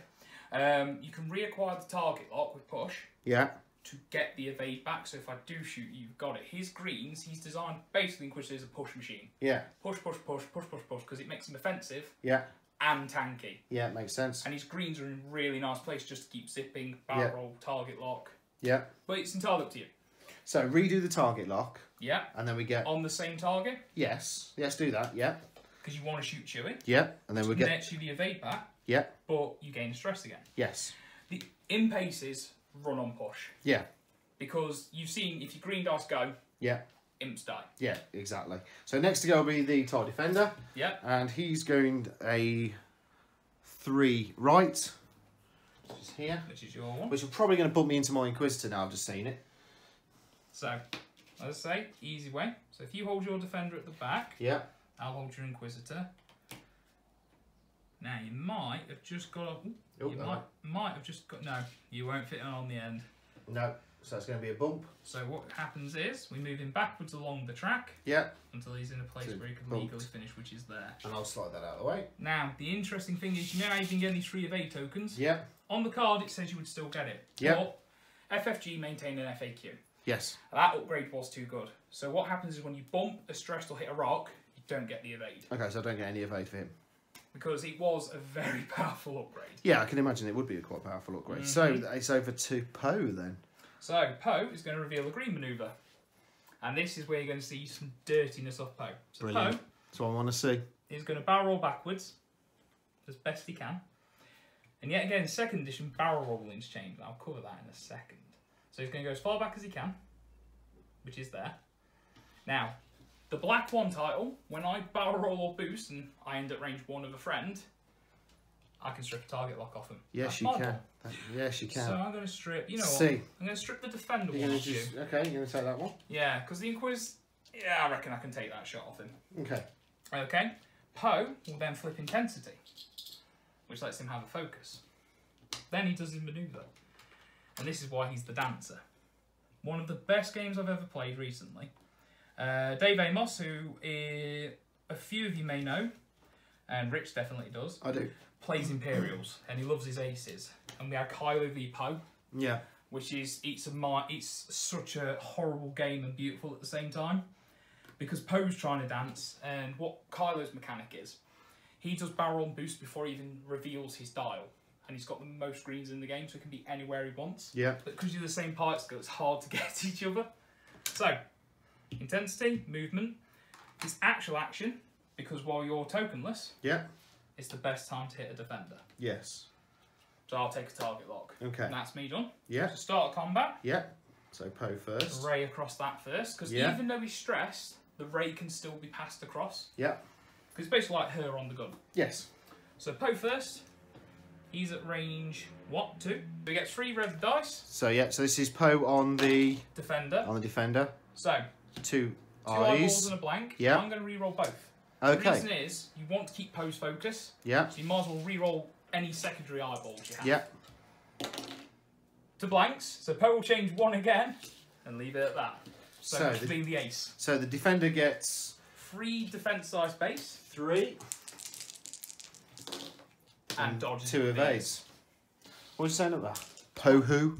you can reacquire the target lock with push to get the evade back. So if I do shoot you, you've got it. His greens, he's designed basically Inquisitor as a push machine. Yeah. Push, push, push, push, push, push, because it makes him offensive. Yeah. And tanky. Yeah, it makes sense. And his greens are in a really nice place just to keep zipping, barrel roll, target lock. Yeah. But it's entirely up to you. So redo the target lock. Yeah. And then we get... On the same target? Yes. Yes, do that. Yeah. Because you want to shoot Chewie. Yeah. And then we get... Nets you the evade back. Yeah. But you gain stress again. Yes. The impaces run on push. Yeah. Because you've seen, if your green dice go... Yeah. Imps die. Yeah, exactly. So next to go will be the TIE Defender. Yeah. And he's going a 3 right. Which is here. Which is your one. Which is probably going to bump me into my Inquisitor now, I've just seen it. So, as I say, easy way. So if you hold your Defender at the back, I'll hold your Inquisitor. Now you might have just got might have just got you won't fit on the end. No, so it's going to be a bump. So what happens is we move him backwards along the track. Until he's in a place where he can legally finish, which is there. And I'll slide that out of the way. Now the interesting thing is, you know how you can get these 3 evade tokens? On the card it says you would still get it. But FFG maintain an FAQ. Yes. That upgrade was too good. So what happens is when you bump a stress or hit a rock, you don't get the evade. Okay, so I don't get any evade for him. Because it was a very powerful upgrade. Yeah, I can imagine it would be a quite powerful upgrade. So it's over to Poe then. So Poe is going to reveal a green manoeuvre. And this is where you're going to see some dirtiness off Poe. So Poe, that's what I want to see. He's going to barrel roll backwards as best he can. And yet again, 2nd edition barrel rolling's changed. I'll cover that in a second. So he's going to go as far back as he can, which is there. Now, the Black 1 title, when I barrel roll or boost and I end at range 1 of a friend, I can strip a target lock off him. Yes, you can. Yes, you can. So I'm going to strip, you know what? I'm going to strip the Defender one off you. Okay, you're going to take that one? Yeah, because the Inquis, I reckon I can take that shot off him. Okay. Okay. Poe will then flip Intensity, which lets him have a focus. Then he does his manoeuvre. And this is why he's the dancer. One of the best games I've ever played recently. Dave Amos, who a few of you may know, and Rich definitely does. I do. plays Imperials and he loves his aces. And we had Kylo v Poe. Yeah. Which is, it's such a horrible game and beautiful at the same time. Because Poe's trying to dance, and what Kylo's mechanic is, he does barrel roll and boost before he even reveals his dial. And he's got the most greens in the game, so he can be anywhere he wants. Yeah. But because you're the same particle, it's hard to get at each other. So, intensity, movement, his actual action, because while you're tokenless, yeah, it's the best time to hit a defender. Yes. So I'll take a target lock. Okay. And that's me done. Yeah. To start combat. Yeah. So Poe first. Ray across that first, because even though he's stressed, the ray can still be passed across. Yeah. Because it's basically like her on the gun. Yes. So Poe first. He's at range, what, 2? So he gets 3 red dice. So yeah, so this is Poe on the Defender. So 2 eyeballs eyes. and a blank. Yeah. I'm going to re-roll both. Okay. The reason is, you want to keep Poe's focus. Yeah. So you might as well re-roll any secondary eyeballs you have. Yeah. To blanks. So Poe will change 1 again and leave it at that. So much for being the ace. So the defender gets 3 defense dice base. 3. And dodges 2 with of the ace. What are you saying about that? Poe who?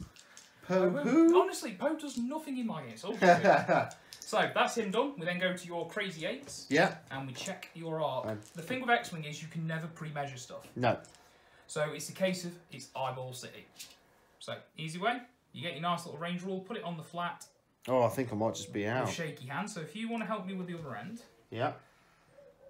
Poe who? Honestly, Poe does nothing in my game. It's all good. So that's him done. We then go to your crazy 8s. Yeah. And we check your arc. The thing with X-Wing is you can never pre-measure stuff. No. So it's a case of it's eyeball city. So easy way. You get your nice little range rule, put it on the flat. Oh, I think I might just be out. With shaky hand. So if you want to help me with the other end. Yeah.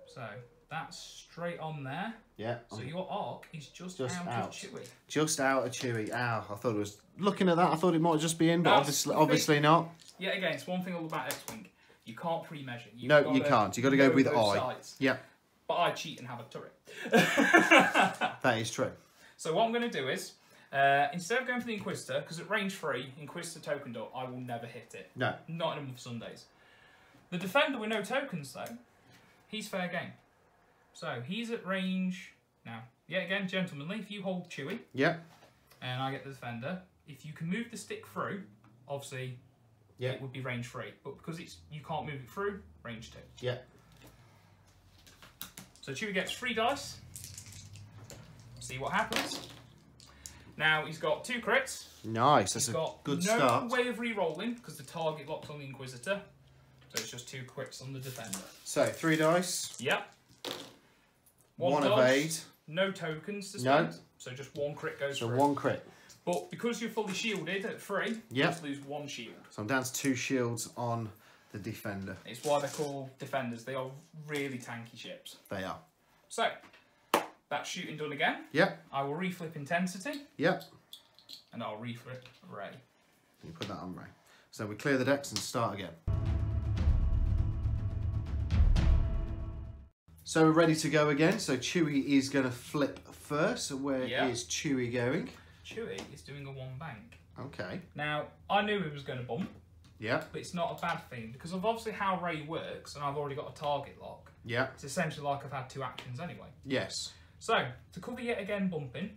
So that's straight on there. Yeah. So your arc is just out of Chewie. Just out of Chewie. Ow. I thought it was... Looking at that, I thought it might just be in, but obviously not. Yeah, again, it's one thing all about X-Wing. You can't pre-measure. No, you can't. You've got to go with eye. Sides. Yeah. But I cheat and have a turret. That is true. So what I'm going to do is, instead of going for the Inquisitor, because at range 3, Inquisitor tokened up, I will never hit it. No. Not in a month Sundays. The Defender with no tokens, though, he's fair game. So he's at range... Now, yet again, gentlemanly, if you hold Chewie... Yeah. And I get the Defender, if you can move the stick through, obviously... Yeah. It would be range 3, but because you can't move it through, range 2. Yeah. So Chewie gets 3 dice. See what happens. Now he's got 2 crits. Nice, that's a good start. No way of re-rolling because the target locks on the Inquisitor. So it's just 2 crits on the Defender. So 3 dice. Yep. 1 evade. No tokens to spend. No. So just 1 crit goes through. So 1 crit. But because you're fully shielded at 3, you just lose 1 shield. So I'm down to 2 shields on the Defender. It's why they're called Defenders. They are really tanky ships. They are. So, that's shooting done again. Yep. I will reflip Intensity. Yep. And I'll reflip Ray. You put that on Ray. So we clear the decks and start again. So we're ready to go again. So Chewie is going to flip first. So where is Chewie going? Chewie is doing a 1 bank. Okay. Now, I knew he was going to bump. Yeah. But it's not a bad thing because of obviously how Ray works, and I've already got a target lock. Yeah. It's essentially like I've had 2 actions anyway. Yes. So, to cover yet again bumping,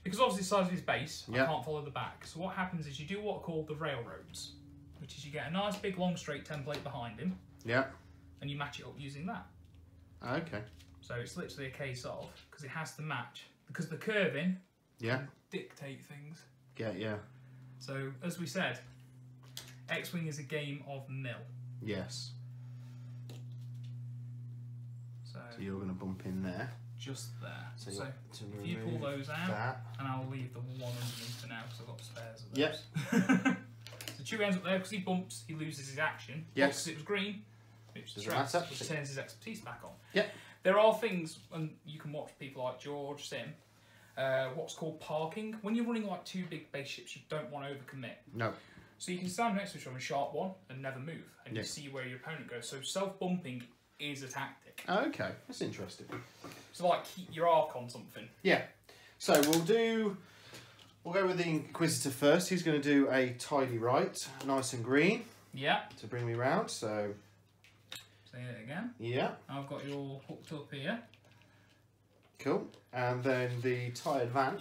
because obviously the size of his base, I can't follow the back. So what happens is you do what are called the railroads, which is you get a nice big long straight template behind him. Yeah. And you match it up using that. Okay. So it's literally a case of, because it has to match, because the curving can dictate things. Yeah. So, as we said, X-Wing is a game of nil. Yes. So you're going to bump in there. Just there. So if you pull those out, and I'll leave the 1 underneath for now because I've got spares of those. Yep. So Chewie ends up there because he bumps, he loses his action. Yes. Because it was green, which matter. Which turns his expertise back on. Yep. There are things, and you can watch people like George, Sim, what's called parking. When you're running like 2 big base ships, you don't want to overcommit. No. So you can stand next to each other and sharp 1 and never move, and you see where your opponent goes. So self-bumping is a tactic. Okay, that's interesting. So like keep your arc on something. Yeah. So we'll go with the Inquisitor first. He's going to do a tidy right, nice and green. Yeah. To bring me round. So. Say it again. Yeah. I've got you all hooked up here. Cool. And then the tie Defender.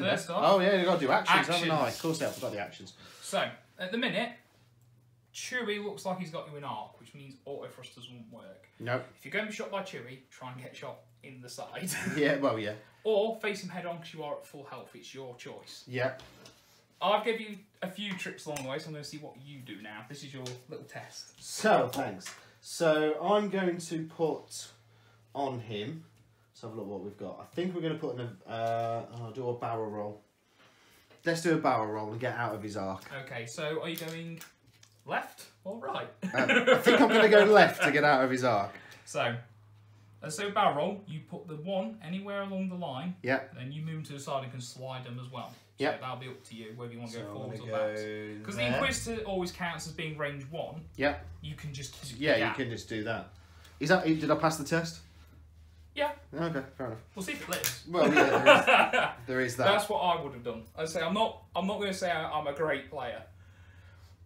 First off, oh yeah, you've got to do actions, haven't I? Of course, I forgot the actions. So at the minute, Chewie looks like he's got you in arc, which means auto thrusters won't work. Nope. If you're going to be shot by Chewie, try and get shot in the side. Yeah, well, yeah. Or face him head on because you are at full health. It's your choice. Yeah. I've given you a few tricks along the way, so I'm going to see what you do now. This is your little test. So, thanks. So, I'm going to put on him. Let's have a look what we've got. I think we're going to put in I'll do a barrel roll. Let's do a barrel roll and get out of his arc. Okay, so are you going left or right? I think I'm going to go left to get out of his arc. So, let's do a barrel roll. You put the one anywhere along the line. Yeah. Then you move them to the side and can slide them as well. Yeah. So that'll be up to you whether you want to go So forwards or I'm backs. gonna Because go the there. Inquisitor always counts as being range 1. Yeah. You can just keep Yeah, the you gap. can just do that. Is that? Did I pass the test? Yeah. Okay, fair enough. We'll see if it lives. Well, yeah, there is that. That's what I would have done. I'd say I'm not going to say I'm a great player,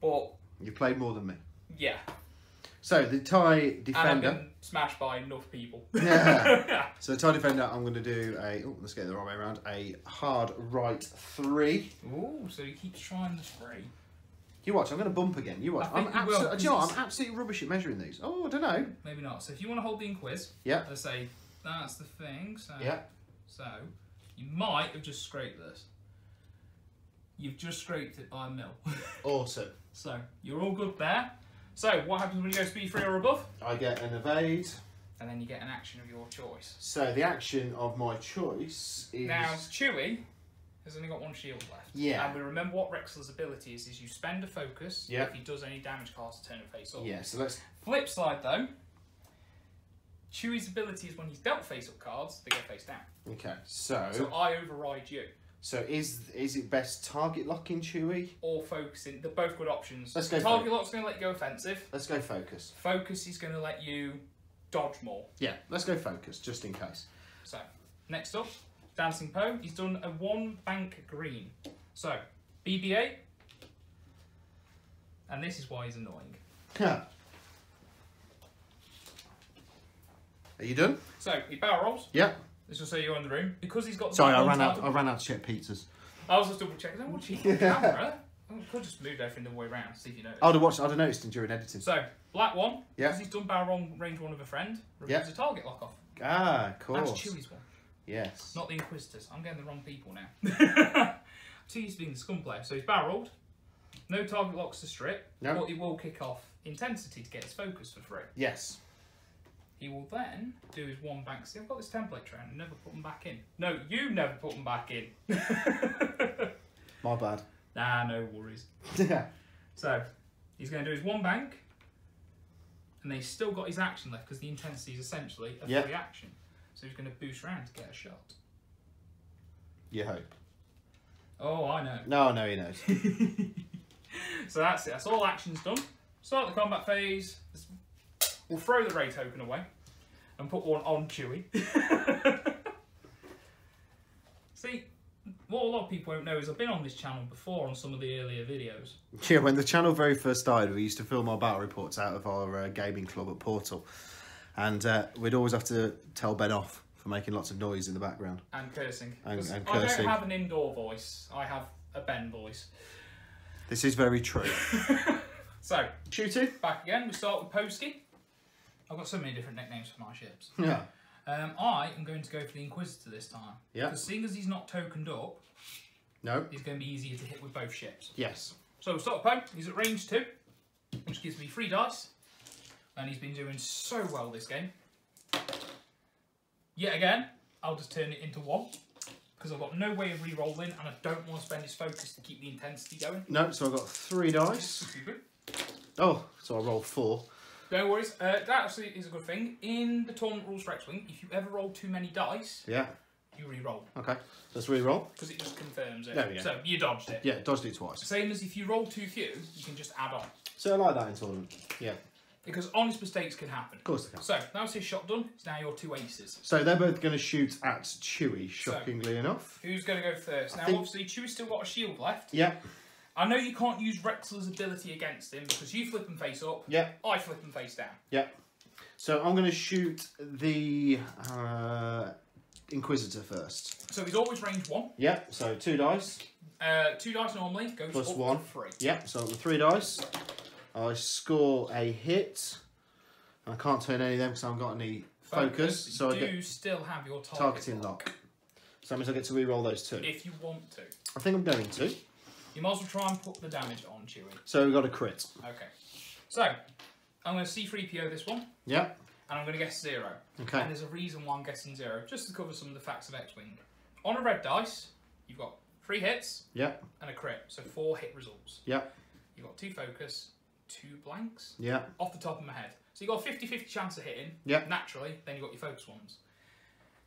but You played more than me. yeah. So the TIE And I've Defender. been smashed by enough people. Yeah. So the TIE Defender, I'm going to do let's get it the wrong way around. A hard right 3. Ooh, so he keeps trying the 3. You watch. I'm going to bump again. You watch. I think I'm you will, do you know what? 'cause I'm absolutely rubbish at measuring these. Oh, I don't know. Maybe not. So if you want to hold the Inquis, Yeah. let's say that's the thing. So Yeah. So you might have just scraped this. You've just scraped it by a mil. Awesome. So you're all good there. So what happens when you go speed 3 or above? I get an evade. And then you get an action of your choice. So the action of my choice is Now Chewie has only got 1 shield left. Yeah. And we remember what Rexler's ability is you spend a focus Yeah. if he does any damage cast to turn it face up. Yeah. So let's. Flip side though, Chewie's ability is when he's dealt face up cards, they go face down. Okay. So So I override you. So is it best target locking Chewie? Or focusing. They're both good options. Let's go Target lock's going to let you go offensive. Let's go focus. Focus is going to let you dodge more. Yeah, let's go focus, just in case. So, next up, Dancing Poe. He's done a 1 bank green. So, BB-8. And this is why he's annoying. Are you done? So, he barrel rolls. Yeah. This will say you're in the room. Because he's got the Sorry, I black ran one out. I ran out to check pizzas. I was just double checking. I want to cheat on camera. I could just move everything the way around, see if you notice. I'd have noticed during editing. So, black one, Yeah. because he's done barrel roll range 1 of a friend, removes a target lock off. Ah, of course. That's Chewie's one, Yes. not the Inquisitors. I'm getting the wrong people now. Too used to being the scum player. So he's barrel rolled, no target locks to strip, No. but he will kick off intensity to get his focus for free. Yes. He will then do his 1 bank. See, I've got this template train and never put them back in. No, you never put them back in. My bad. Nah, no worries. So, he's going to do his 1 bank, and then he's still got his action left because the intensity is essentially a free action. So he's going to boost around to get a shot. You hope. Oh, I know. No, he knows. So that's it. That's all actions done. Start the combat phase. We'll throw the Ray token away and put 1 on Chewie. See, what a lot of people won't know is I've been on this channel before on some of the earlier videos. Yeah, when the channel very first started, we used to film our battle reports out of our gaming club at Portal. And we'd always have to tell Ben off for making lots of noise in the background. And cursing. And 'Cause cursing. I don't have an indoor voice. I have a Ben voice. This is very true. So, Shooting? back again. We start with Posky. I've got so many different nicknames for my ships. Yeah. I am going to go for the Inquisitor this time. Yeah. Because seeing as he's not tokened up, No. he's going to be easier to hit with both ships. Yes. So we'll start with Poe. He's at range 2, which gives me 3 dice. And he's been doing so well this game. Yet again, I'll just turn it into 1. Because I've got no way of re-rolling and I don't want to spend his focus to keep the intensity going. No, so I've got 3 dice. Stupid. Oh, so I rolled 4. No worries. That actually is a good thing. In the tournament rules for X-Wing, if you ever roll too many dice, Yeah. you re-roll. Okay. Let's re-roll. Because it just confirms it. There we go. So you dodged it. Yeah, dodged it twice. Same as if you roll too few, you can just add on. So I like that in tournament. Yeah. Because honest mistakes can happen. Of course they can. So, that was his shot done. It's now your 2 aces. So they're both going to shoot at Chewie, shockingly enough. Who's going to go first? Now, obviously, Chewie's still got a shield left. Yeah. I know you can't use Rexler's ability against him because you flip him face up. Yeah. I flip him face down. Yeah. So I'm going to shoot the Inquisitor first. So he's always range 1. Yeah. So 2 dice. 2 dice normally goes Plus up 1. to 3. Yeah. So the 3 dice. I score a hit. I can't turn any of them because I haven't got any focus. So I do still have your targeting lock. So that means I get to re-roll those 2. If you want to. I think I'm going to. You might as well try and put the damage on, Chewie. So we've got a crit. Okay. So, I'm going to C3PO this one. Yep. And I'm going to guess 0. Okay. And there's a reason why I'm guessing 0, just to cover some of the facts of X-Wing. On a red dice, you've got 3 hits. Yep. And a crit, so 4 hit results. Yep. You've got 2 focus, 2 blanks. Yep. Off the top of my head. So you've got a 50-50 chance of hitting. Yep. Naturally, then you've got your focus ones.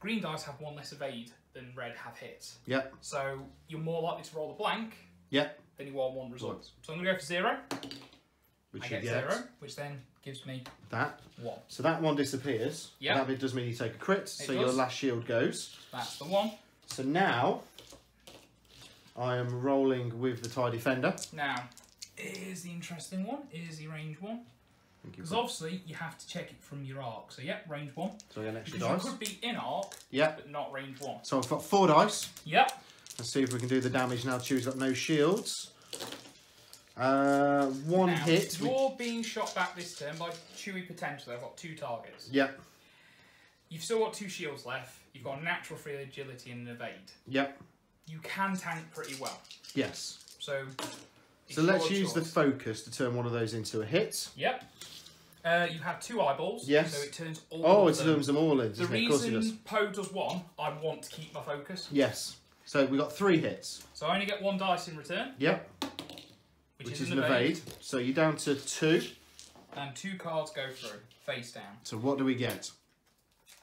Green dice have 1 less evade than red have hits. Yep. So you're more likely to roll a blank. Yep. Then you are 1 result. So I'm going to go for 0. Which I you get get 0, which then gives me that. 1. So that one disappears. Yeah. That bit does mean you take a crit. So does. your last shield goes. That's the 1. So now I am rolling with the TIE Defender. Now, here's the interesting one. Here's the range 1. Because obviously you have to check it from your arc. So yep, range 1. So I get an extra because dice. You could be in arc, Yep. but not range 1. So I've got 4 dice. Yep. Let's see if we can do the damage now. Chewie's got no shields. 1 now, hit. You're being shot back this turn by Chewie potentially. I've got 2 targets. Yep. You've still got 2 shields left. You've got a natural free agility and an evade. Yep. You can tank pretty well. Yes. So let's use the focus to turn one of those into a hit. Yep. You have 2 eyeballs. Yes. So it turns all Oh, of it them. turns them all in. The reason Poe does 1, I want to keep my focus. Yes. So we got 3 hits. So I only get 1 dice in return. Yep. Which is an evade. So you're down to 2. And 2 cards go through, face down. So what do we get?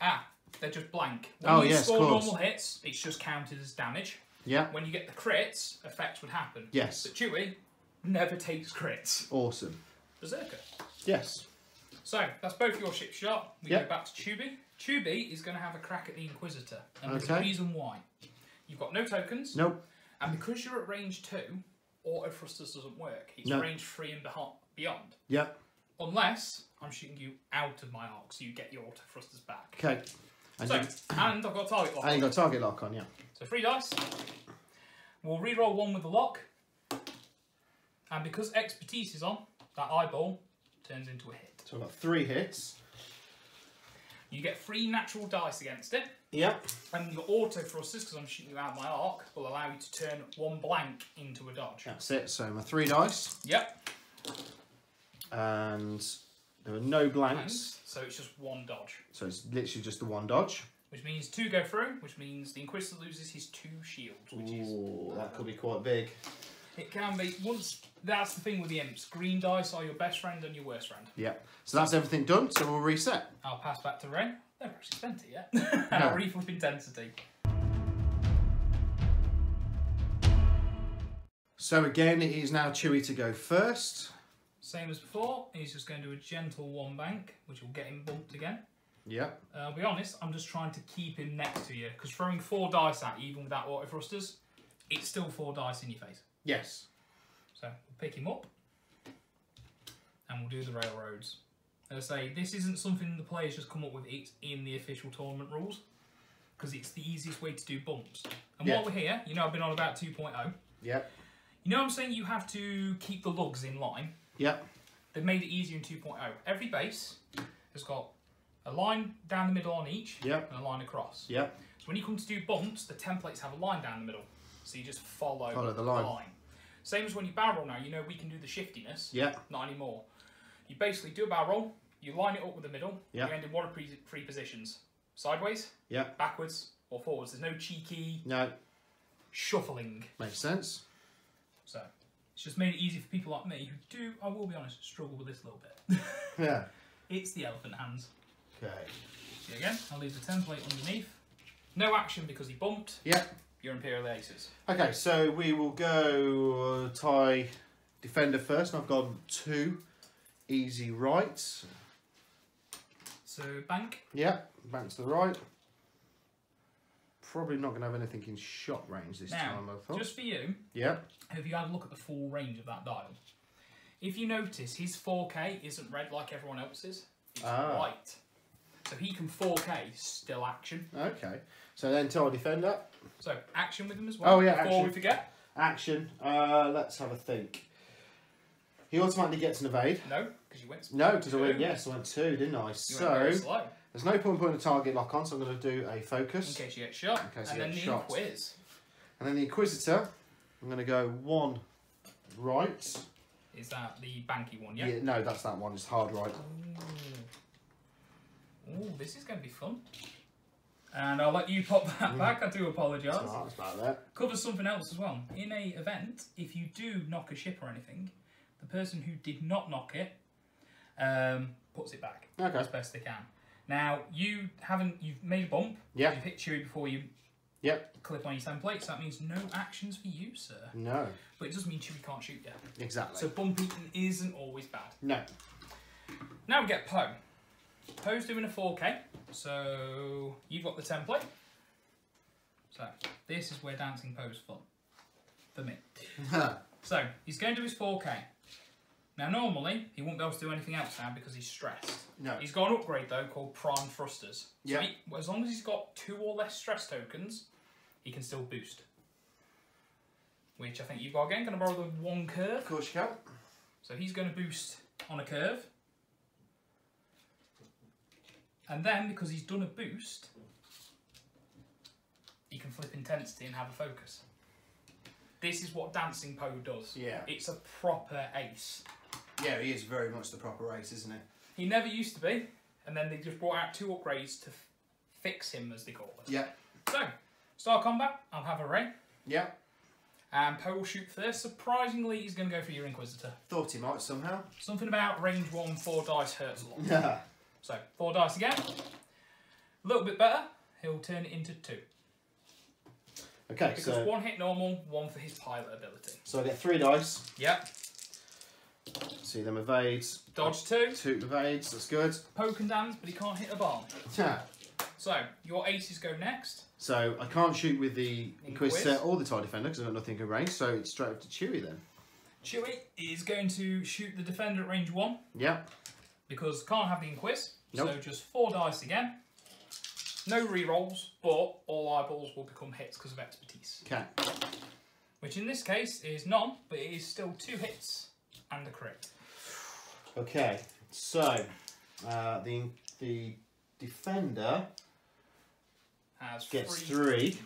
Ah, they're just blank. When you score of course. normal hits, it's just counted as damage. Yeah. When you get the crits, effects would happen. Yes. But Chewie never takes crits. Awesome. Berserker. Yes. So, that's both your ship shot. We Yep. go back to Chewie. Chewie is going to have a crack at the Inquisitor. And there's Okay. a reason why. You've got no tokens. Nope. And because you're at range 2, auto thrusters doesn't work. It's No. range 3 and beyond. Yep. Unless I'm shooting you out of my arc, so you get your auto thrusters back. Okay. And, So, and I've got a target lock. and you got target lock on, yeah. So 3 dice. We'll re-roll 1 with the lock. And because expertise is on, that eyeball turns into a hit. So I've got 3 hits. You get 3 natural dice against it. Yep. And your auto thrusters, because I'm shooting you out of my arc, will allow you to turn 1 blank into a dodge. That's it. So my 3 dice. Yep. And there are no blanks. So it's just 1 dodge. So it's literally just the 1 dodge. Which means 2 go through, which means the Inquisitor loses his 2 shields, which Ooh, that could be quite big. it can be. That's the thing with the imps. Green dice are your best friend and your worst friend. Yep. So that's everything done. So we'll reset. I'll pass back to Ray. Never actually spent it yet. And I'll reflip intensity. So again, it is now Chewie to go first. Same as before, he's just going to do a gentle 1 bank, which will get him bumped again. Yep. I'll be honest, I'm just trying to keep him next to you, because throwing 4 dice at you, even without auto thrusters, it's still 4 dice in your face. Yes. So we'll pick him up, and we'll do the railroads. As I say, this isn't something the players just come up with, it's in the official tournament rules, because it's the easiest way to do bumps. And while we're here, you know I've been on about 2.0. Yep. You know I'm saying you have to keep the lugs in line? Yep. They've made it easier in 2.0. Every base has got a line down the middle on each, Yep. and a line across. Yep. So when you come to do bumps, the templates have a line down the middle. So you just follow the line. Same as when you barrel roll now, you know we can do the shiftiness. Yep. Not anymore. You basically do a barrel roll, you line it up with the middle, Yep. you end in one of 3 positions. Sideways, Yep. backwards, or forwards. There's no cheeky No. shuffling. Makes sense. So it's just made it easy for people like me who do, I will be honest, struggle with this a little bit. Yeah. It's the elephant hands. Okay. So again, I'll leave the template underneath. No action because he bumped. Yep. Your Imperial aces. Okay, so we will go TIE Defender first. I've got 2 easy rights. So bank. Yep, back to the right. Probably not going to have anything in shot range this time, I thought. Just for you, Yep. have you had a look at the full range of that dial? If you notice, his 4K isn't red like everyone else's. It's white. So he can 4K, still action. Okay. So then TIE Defender. So action with him as well. Oh, yeah, before action. we forget. Action. Let's have a think. He automatically gets an evade. No, because you went. No, because I went. Yes, I went 2, didn't I? So slow. There's no point putting a target lock on, so I'm going to do a focus. In case you get shot. And then the Inquis. And then the Inquisitor, I'm going to go 1 right. Is that the banky one, yeah? Yeah, no, that's that one. It's hard right. Ooh, this is going to be fun. And I'll let you pop that back. I do apologise. That's about that. Covers something else as well. In a event, if you do knock a ship or anything, the person who did not knock it puts it back as best they can. Now, you've made a bump. Yeah. You've hit Chewie before you clip on your template, so that means no actions for you, sir. No. But it doesn't mean Chewie can't shoot you. Exactly. So bump eating isn't always bad. No. Now we get Poe. Poe's doing a 4K, so you've got the template. So this is where dancing Poe's fun. For me. So he's going to do his 4K. Now normally he won't be able to do anything else now because he's stressed. No. He's got an upgrade though called Prime Thrusters. So yeah. As long as he's got 2 or less stress tokens, he can still boost. Which I think you've got again. Going to borrow the 1 curve. Of course you can. So he's going to boost on a curve. And then because he's done a boost, he can flip intensity and have a focus. This is what Dancing Poe does. Yeah. It's a proper ace. Yeah, he is very much the proper ace, isn't he? He never used to be, and then they just brought out 2 upgrades to fix him, as they call it. Yeah. So, start combat, I'll have a ray. Yeah. And Poe will shoot first. Surprisingly, he's going to go for your Inquisitor. Thought he might somehow. Something about range 1, 4 dice hurts a lot. Yeah. So, 4 dice again. A little bit better, he'll turn it into 2. Okay, because so 1 hit normal, 1 for his pilot ability. So I get 3 dice. Yep. See them evades. Dodge 2. 2 evades, that's good. Poe can dance, but he can't hit a bomb. Yeah. So, your aces go next. So I can't shoot with the Inquisitor or the TIE Defender because I've got nothing in range, so it's straight up to Chewie then. Chewie is going to shoot the Defender at range 1. Yeah. Because can't have the Inquis. Nope. So just 4 dice again. No rerolls, but all eyeballs will become hits because of expertise. Okay. Which in this case is none, but it is still 2 hits and a crit. Okay, so the Defender gets 3,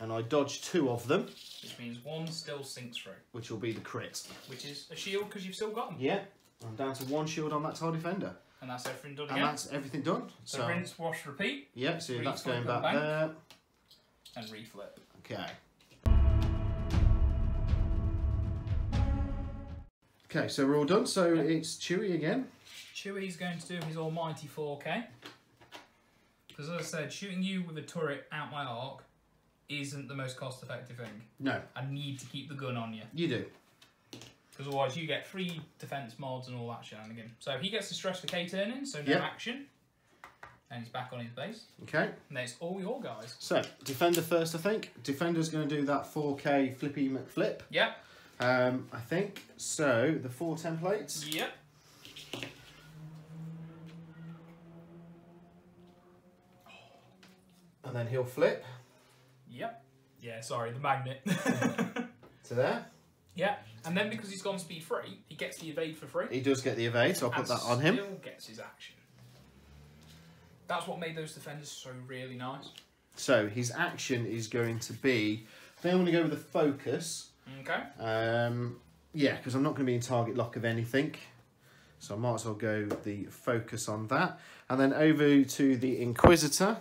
and I dodge 2 of them. Which means 1 still sinks through. Which will be the crit. Which is a shield because you've still got them. Yeah, I'm down to 1 shield on that TIE Defender. And that's everything done again. again. And that's everything done. So rinse, wash, repeat. Yeah, so that's going back there. And reflip. Okay. Okay, so we're all done. So it's Chewie again. Chewie's going to do his almighty 4K. Because as I said, shooting you with a turret out my arc isn't the most cost-effective thing. No. I need to keep the gun on you. You do. Because otherwise you get free defence mods and all that shenanigan. So he gets the stress for K turning, so no action. And he's back on his base. Okay. And that's all your guys. So, Defender first, I think. Defender's going to do that 4K flippy McFlip. Yep. I think. So, the 4 templates. Yep. And then he'll flip. Yep. Yeah, sorry, the magnet. To there. Yeah, and then because he's gone speed 3, he gets the evade for free. He does get the evade, so I'll put that on him. Still gets his action. That's what made those defenders so really nice. So his action is going to be, I think I'm going to go with the focus. Okay. Yeah, because I'm not going to be in target lock of anything. So I might as well go the focus on that. And then over to the Inquisitor,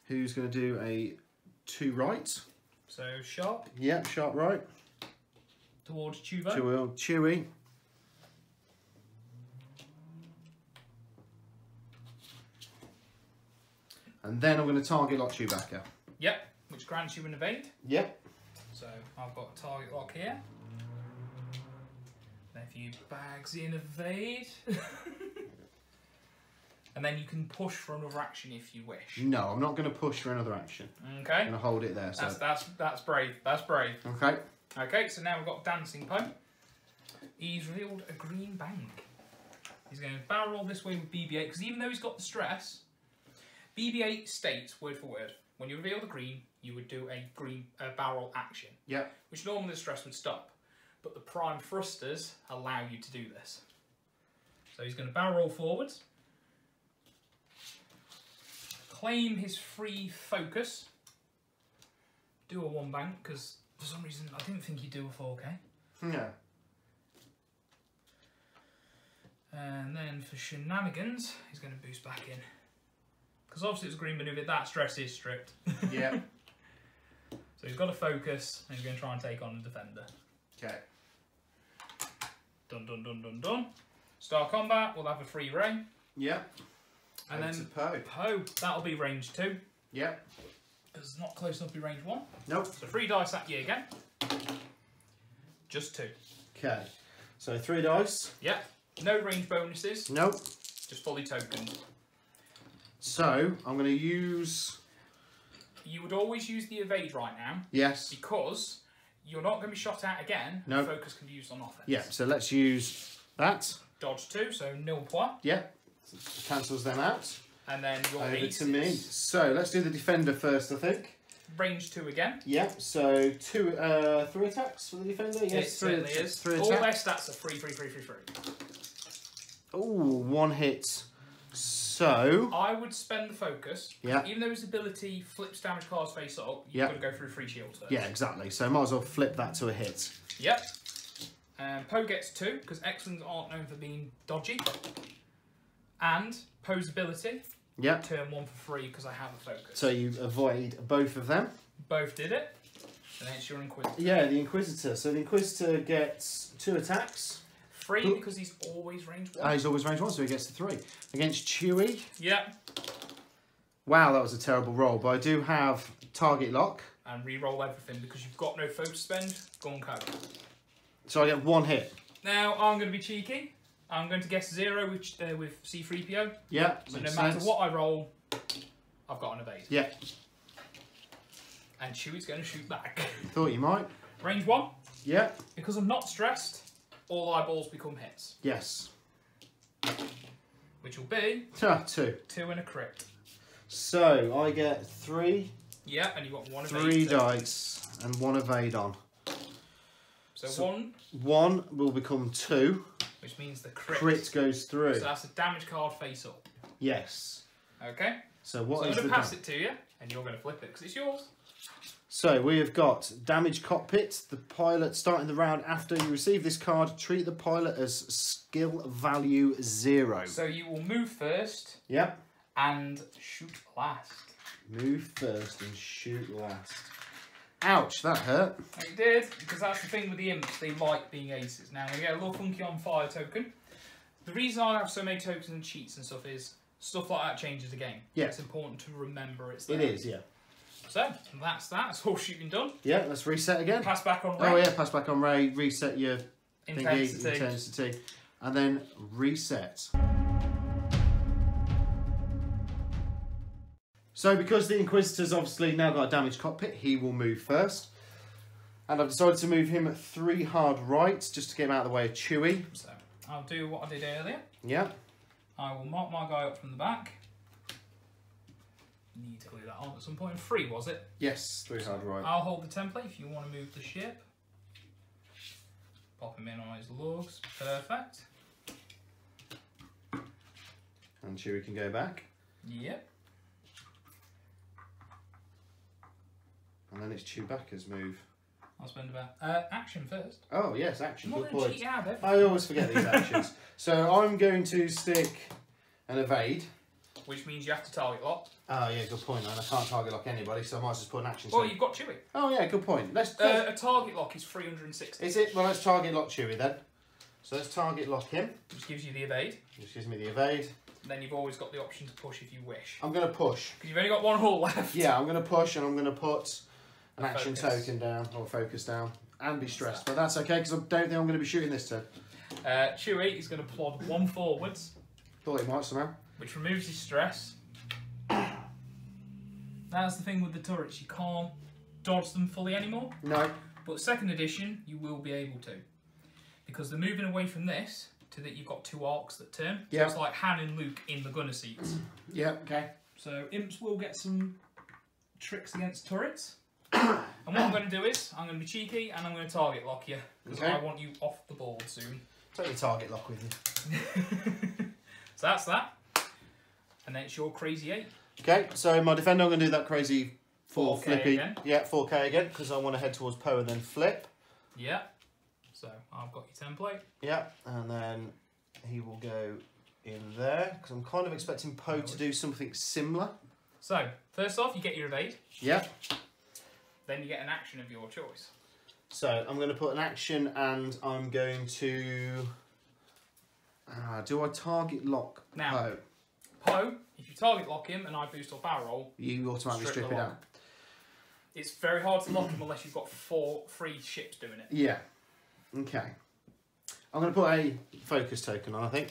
who's going to do a 2 right. So sharp. Yeah, sharp right. Towards Chewie. Towards Chewie. And then I'm going to target lock Chewbacca. Yep, which grants you an evade. Yep. So I've got a target lock here. Then if you bags in evade. And then you can push for another action if you wish. No, I'm not going to push for another action. Okay. I'm going to hold it there. So. That's brave. That's brave. Okay. Okay, so now we've got Dancing Poe. He's revealed a green bank. He's going to barrel roll this way with BB-8, because even though he's got the stress, BB-8 states, word for word, when you reveal the green, you would do a green barrel action. Yeah. Which normally the stress would stop. but the prime thrusters allow you to do this. So he's going to barrel roll forwards, claim his free focus, do a 1 bank, because for some reason I didn't think he'd do a 4K. Yeah. And then for shenanigans, he's going to boost back in. Because obviously it's a green manoeuvre, that stress is stripped. Yeah. So he's got to focus, and he's going to try and take on the defender. Okay. Dun dun dun dun dun. Start combat, we'll have a free ray. Yeah. And over then to Poe. Poe, that'll be range 2. Yeah. Because it's not close enough to be range 1. Nope. So 3 dice at you again. Just 2. Okay. So 3 dice. Yeah. No range bonuses. Nope. Just fully tokened. So I'm going to use. You would always use the evade right now. Yes. Because you're not going to be shot at again. No. Focus can be used on offense. Yeah. So let's use that. Dodge 2, so nil point. Yeah. Cancels them out. And then your Over ace to me. So let's do the defender first, I think. Range 2 again. Yeah. So 3 attacks for the defender. Yes. It certainly is. 3 All their attacks. stats are 3, 3, 3, 3, 3. Oh, 1 hit. So I would spend the focus. Yeah. Even though his ability flips damage cards face up, you've Yeah. got to go through 3 shields first. yeah, exactly. So might as well flip that to a hit. Yep. Poe gets 2, because X-Wings aren't known for being dodgy. And Poe's ability, Yeah. turn 1 for free, because I have a focus. So you avoid both of them. Both did it. And then it's your Inquisitor. Yeah, the Inquisitor. So the Inquisitor gets 2 attacks. 3, Ooh. because he's always range 1. He's always range 1, so he gets the 3. Against Chewie. Yep. Wow, that was a terrible roll, but I do have target lock. And re-roll everything, because you've got no focus spend. Go on, code. So I get 1 hit. Now, I'm going to be cheeky. I'm going to guess 0 with C-3PO. Yeah, So no makes matter sense. what I roll, I've got an evade. Yeah, And Chewie's going to shoot back. thought you might. Range 1. Yeah, Because I'm not stressed, all eyeballs become hits. yes. Which will be 2. 2 and a crit. So I get 3, Yeah, and you've got 1 evade. 3 dice and 1 evade on. So 1, 1 will become 2. which means the crit. Crit goes through. So that's a damage card face up. Yes. Okay? So So what I'm is going the to pass dam- it to you, and you're going to flip it, because it's yours. So we have got damage cockpit. The pilot starting the round after you receive this card. Treat the pilot as skill value 0. So you will move first Yep. and shoot last. Move first and shoot last. Ouch, that hurt. It did, because that's the thing with the imps, they like being aces. Now, we get a little funky on fire token. The reason I have so many tokens and cheats and stuff is stuff like that changes the game. Yeah. It's important to remember it's there. It is, yeah. So, that's that. That's all shooting done. Yeah, let's reset again. Pass back on Ray. Oh yeah, pass back on Ray, reset your Intensity. thingy, intensity, and then reset. So because the Inquisitor's obviously now got a damaged cockpit, he will move first. And I've decided to move him 3 hard rights, just to get him out of the way of Chewie. So, I'll do what I did earlier. Yeah. I will mark my guy up from the back. Need to glue that on at some point. 3, was it? Yes, 3 hard right. I'll hold the template if you want to move the ship. Pop him in on his lugs. Perfect. And Chewie can go back. Yep. And then it's Chewbacca's move. I'll spend about action first. Oh yes, action. I'm Good not going to point. cheat out everything. I always forget these actions. So I'm going to stick an evade. Which means you have to target lock. Oh yeah, good point. And I can't target lock anybody, so I might as well put an action. Well, you've got Chewie. Oh yeah, good point. Let's. A target lock is 360. Is it? Well, let's target lock Chewie then. So let's target lock him. Which gives you the evade. Which gives me the evade. Then you've always got the option to push if you wish. I'm going to push. Because you've only got 1 hull left. Yeah, I'm going to push and I'm going to put an action Focus. token down or focus down and be stressed. But that's okay because I don't think I'm going to be shooting this turn. Chewie is going to plod 1 forwards. Thought he might somehow. Which removes his stress. That's the thing with the turrets, you can't dodge them fully anymore. No. But 2nd edition, you will be able to. Because they're moving away from this to that you've got 2 arcs that turn. So Yeah. it's like Han and Luke in the gunner seats. Yeah, okay. So imps will get some tricks against turrets. And what I'm going to do is, I'm going to be cheeky and I'm going to target lock you. Because I want you off the board soon. Take your target lock with you. So that's that. And then it's your crazy 8. Okay, so my defender, I'm going to do that crazy 4 4K flippy. again. Yeah, 4K again, because I want to head towards Poe and then flip. Yeah. So I've got your template. Yeah, and then he will go in there, because I'm kind of expecting Poe to do something similar. So, first off, you get your evade. Yeah. Then you get an action of your choice. So I'm going to put an action, and I'm going to... do I target lock Poe? Poe, if you target lock him and I boost or barrel roll, you automatically strip it out. It's very hard to lock him unless you've got 4 free ships doing it. Yeah. Okay. I'm going to put a focus token on, I think.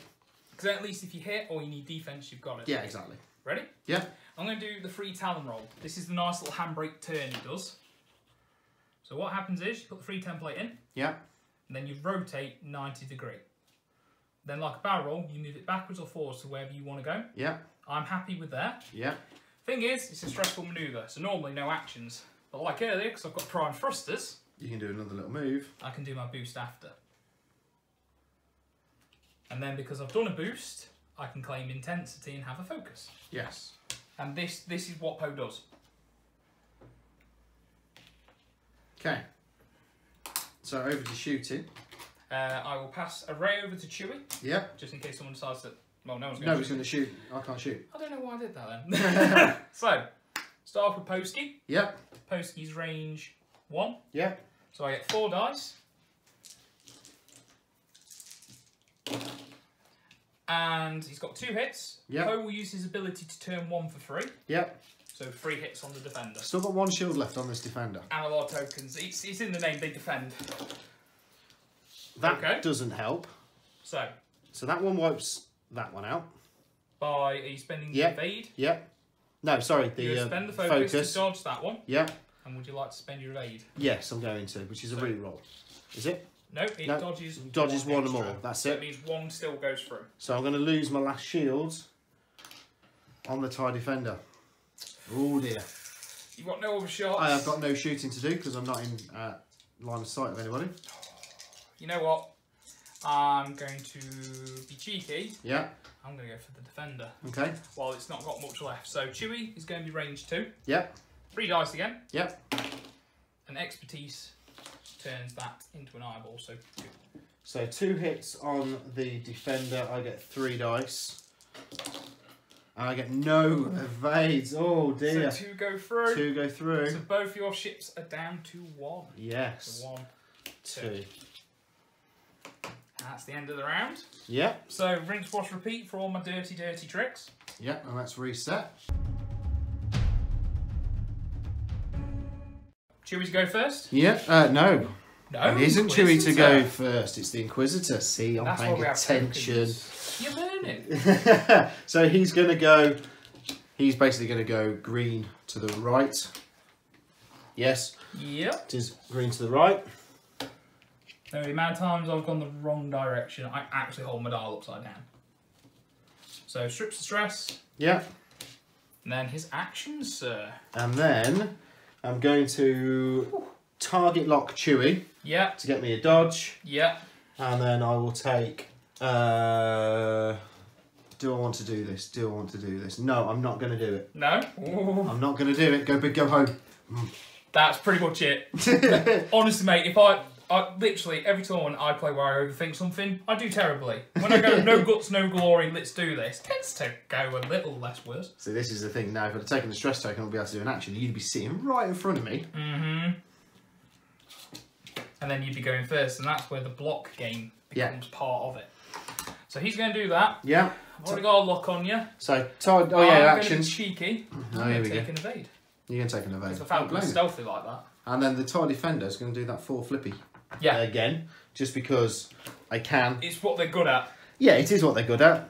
Because at least if you hit or you need defense, you've got it. Yeah, exactly. Ready? Yeah. I'm going to do the free Talon roll. This is the nice little handbrake turn it does. So what happens is you put the free template in. Yeah. And then you rotate 90 degree. Then like a barrel roll, you move it backwards or forwards to wherever you want to go. Yeah. I'm happy with that. Yeah. Thing is, it's a stressful manoeuvre, so normally no actions. But like earlier, because I've got prime thrusters, you can do another little move. I can do my boost after. And then because I've done a boost, I can claim intensity and have a focus. Yes. And this is what Poe does. Okay. So over to shooting. I will pass a ray over to Chewie. Yeah. Just in case someone decides that, well, no one's going to Nobody's going to shoot. I can't shoot. I don't know why I did that then. So, start off with Posky. Yep. Posky's range 1. Yep. So I get 4 dice. And he's got 2 hits. Yep. Poe will use his ability to turn 1 for free. Yep. So 3 hits on the defender. Still got 1 shield left on this defender. And a lot of tokens. It's in the name, they defend. That doesn't help. So that one wipes that one out. Are you spending the evade? Yep. No, sorry, You spend the focus to dodge that one. Yep. And would you like to spend your evade? Yes, I'm going to, which is a re-roll. Is it? No, it dodges. Dodges one extra. more. That's so it. It means 1 still goes through. So I'm going to lose my last shields on the TIE Defender. Oh dear. You've got no other shots. I have got no shooting to do because I'm not in line of sight of anybody. You know what? I'm going to be cheeky. Yeah. I'm going to go for the defender. Okay. Well, it's not got much left. So Chewie is going to be range 2. Yep. 3 dice again. Yep. And expertise turns that into an eyeball. So 2. So 2 hits on the defender. I get 3 dice. And I get no evades. Oh dear. So 2 go through. 2 go through. So both your ships are down to 1. Yes. So 1, 2. That's the end of the round. Yep. So rinse, wash, repeat for all my dirty, dirty tricks. Yep, and that's reset. Chewie to go first? Yep. No. No. It isn't Chewie to go first. It's the Inquisitor. See, I'm That's paying attention. You're learning. So he's going to go... He's basically going to go green to the right. Yes. Yep. It is green to the right. No, the amount of times I've gone the wrong direction, I actually hold my dial upside down. So strips the stress. Yeah. And then his actions, sir. And then I'm going to target lock Chewie. Yeah. To get me a dodge. Yeah. And then I will take... do I want to do this? Do I want to do this? No, I'm not going to do it. No? Ooh. I'm not going to do it. Go big, go home. That's pretty much it. Honestly, mate, if I literally, every time I play where I overthink something, I do terribly. When I go, no guts, no glory, let's do this, it tends to go a little less worse. So this is the thing now, if I'd have taken the stress token, I'd be able to do an action. You'd be sitting right in front of me. Mm-hmm. And then you'd be going first, and that's where the block game becomes part of it. So he's going to do that. Yeah. I've already got a lock on you. So, actions. I'm going to be cheeky. Oh, I'm here going we to go. take an evade. You're going to take an evade. Because I found it stealthy like that. And then the TIE Defender is going to do that 4 flippy. Yeah. Again, just because I can. It's what they're good at. Yeah, it is what they're good at.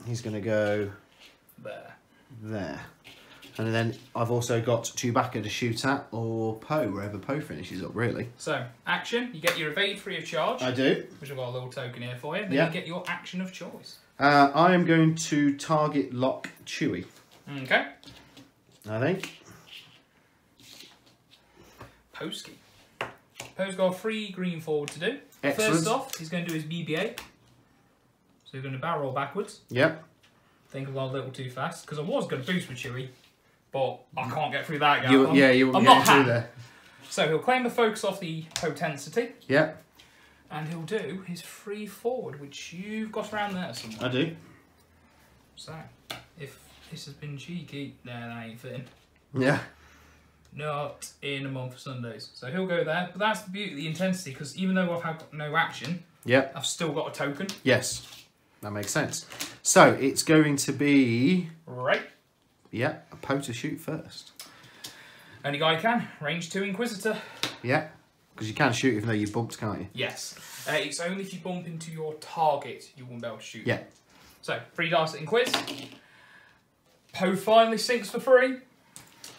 He's going to go... There. And then I've also got Chewbacca to shoot at, or Poe, wherever Poe finishes up, really. So, action, you get your evade free of charge. I do. Which I've got a little token here for you. Then you get your action of choice. I am going to target lock Chewie. Okay. I think. Posky. Poe's got a free green forward to do. Excellent. First off, he's going to do his BB-8. So he's going to barrel roll backwards. Yep. Think a little too fast, because I was going to boost with Chewie, but I can't get through that gap. You wouldn't get through there. So he'll claim the focus off the potensity. Yep. And he'll do his free forward, which you've got around there somewhere. I do. So, if this has been cheeky, then I ain't fitting. Yeah. Not in a month for Sundays. So he'll go there, but that's the beauty of the intensity, because even though I've had no action, yep, I've still got a token. Yes. That makes sense. So, it's going to be... Right. Yeah, a Poe to shoot first. Only guy can. Range 2 Inquisitor. Yeah, because you can shoot even though you bumped, can't you? Yes. It's only if you bump into your target you won't be able to shoot. Yeah. So, 3 dice at Inquis. Poe finally sinks for free,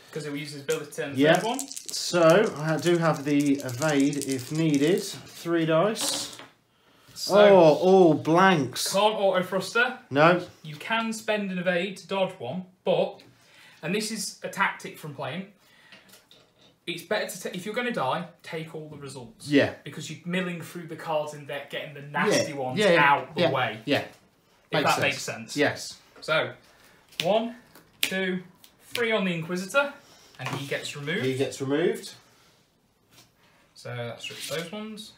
because he'll use his ability to turn the third one. So, I do have the evade if needed. 3 dice. So, all blanks. Can't auto thruster. No. You can spend an evade to dodge one, but, and this is a tactic from playing, it's better to, if you're going to die, take all the results. Yeah. Because you're milling through the cards and they're getting the nasty ones yeah, out the way. Yeah. If that makes sense. Yes. So, 1, 2, 3 on the Inquisitor, and he gets removed. He gets removed. So that strips those ones,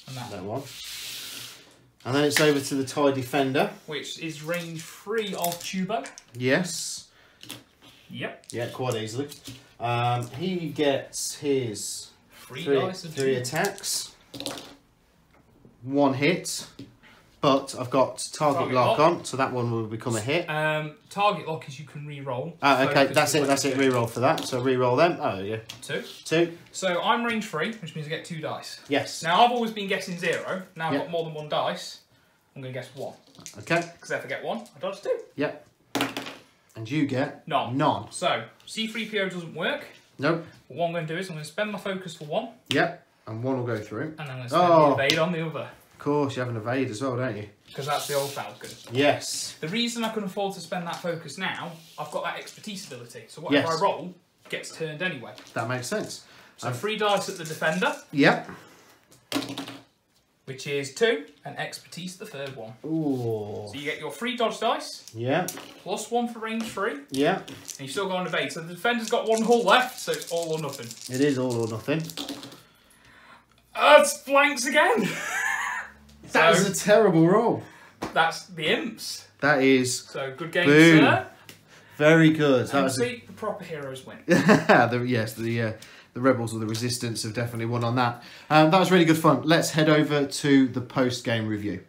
and that one. And then it's over to the TIE Defender. which is range 3 of Tubo. Yes. Yep. Yeah, quite easily. He gets his 3 dice of 3 Tubo. attacks. 1 hit. But I've got target lock lock. on, so that one will become a hit. Target lock is you can re-roll. Okay, that's it. That's it. Reroll for that. So reroll them. Oh yeah. 2. 2. So I'm range 3, which means I get 2 dice. Yes. Now I've always been guessing 0. Now I've Yep. got more than 1 dice. I'm going to guess 1. Okay. Because if I get 1, I dodge 2. Yep. And you get None. none. So C3PO doesn't work. Nope. But what I'm going to do is I'm going to spend my focus for 1. Yep. And 1 will go through. And I'm going to spend the evade on the other. Of course, you have an evade as well, don't you? Because that's the old Falcon. Yes. The reason I can afford to spend that focus now, I've got that expertise ability. So whatever Yes. I roll gets turned anyway. That makes sense. So 3 dice at the Defender, Yep. which is 2, and expertise the third one. Ooh. So you get your 3 dodge dice, Yeah. plus 1 for range 3, Yeah. and you've still got an evade. So the Defender's got 1 hull left, so it's all or nothing. It is all or nothing. It's blanks again! That was a terrible roll. That's the Imps. That is So good game, Boom. sir. very good. That And was see, the proper heroes win. the Rebels or the Resistance have definitely won on that. That was really good fun. Let's head over to the post-game review.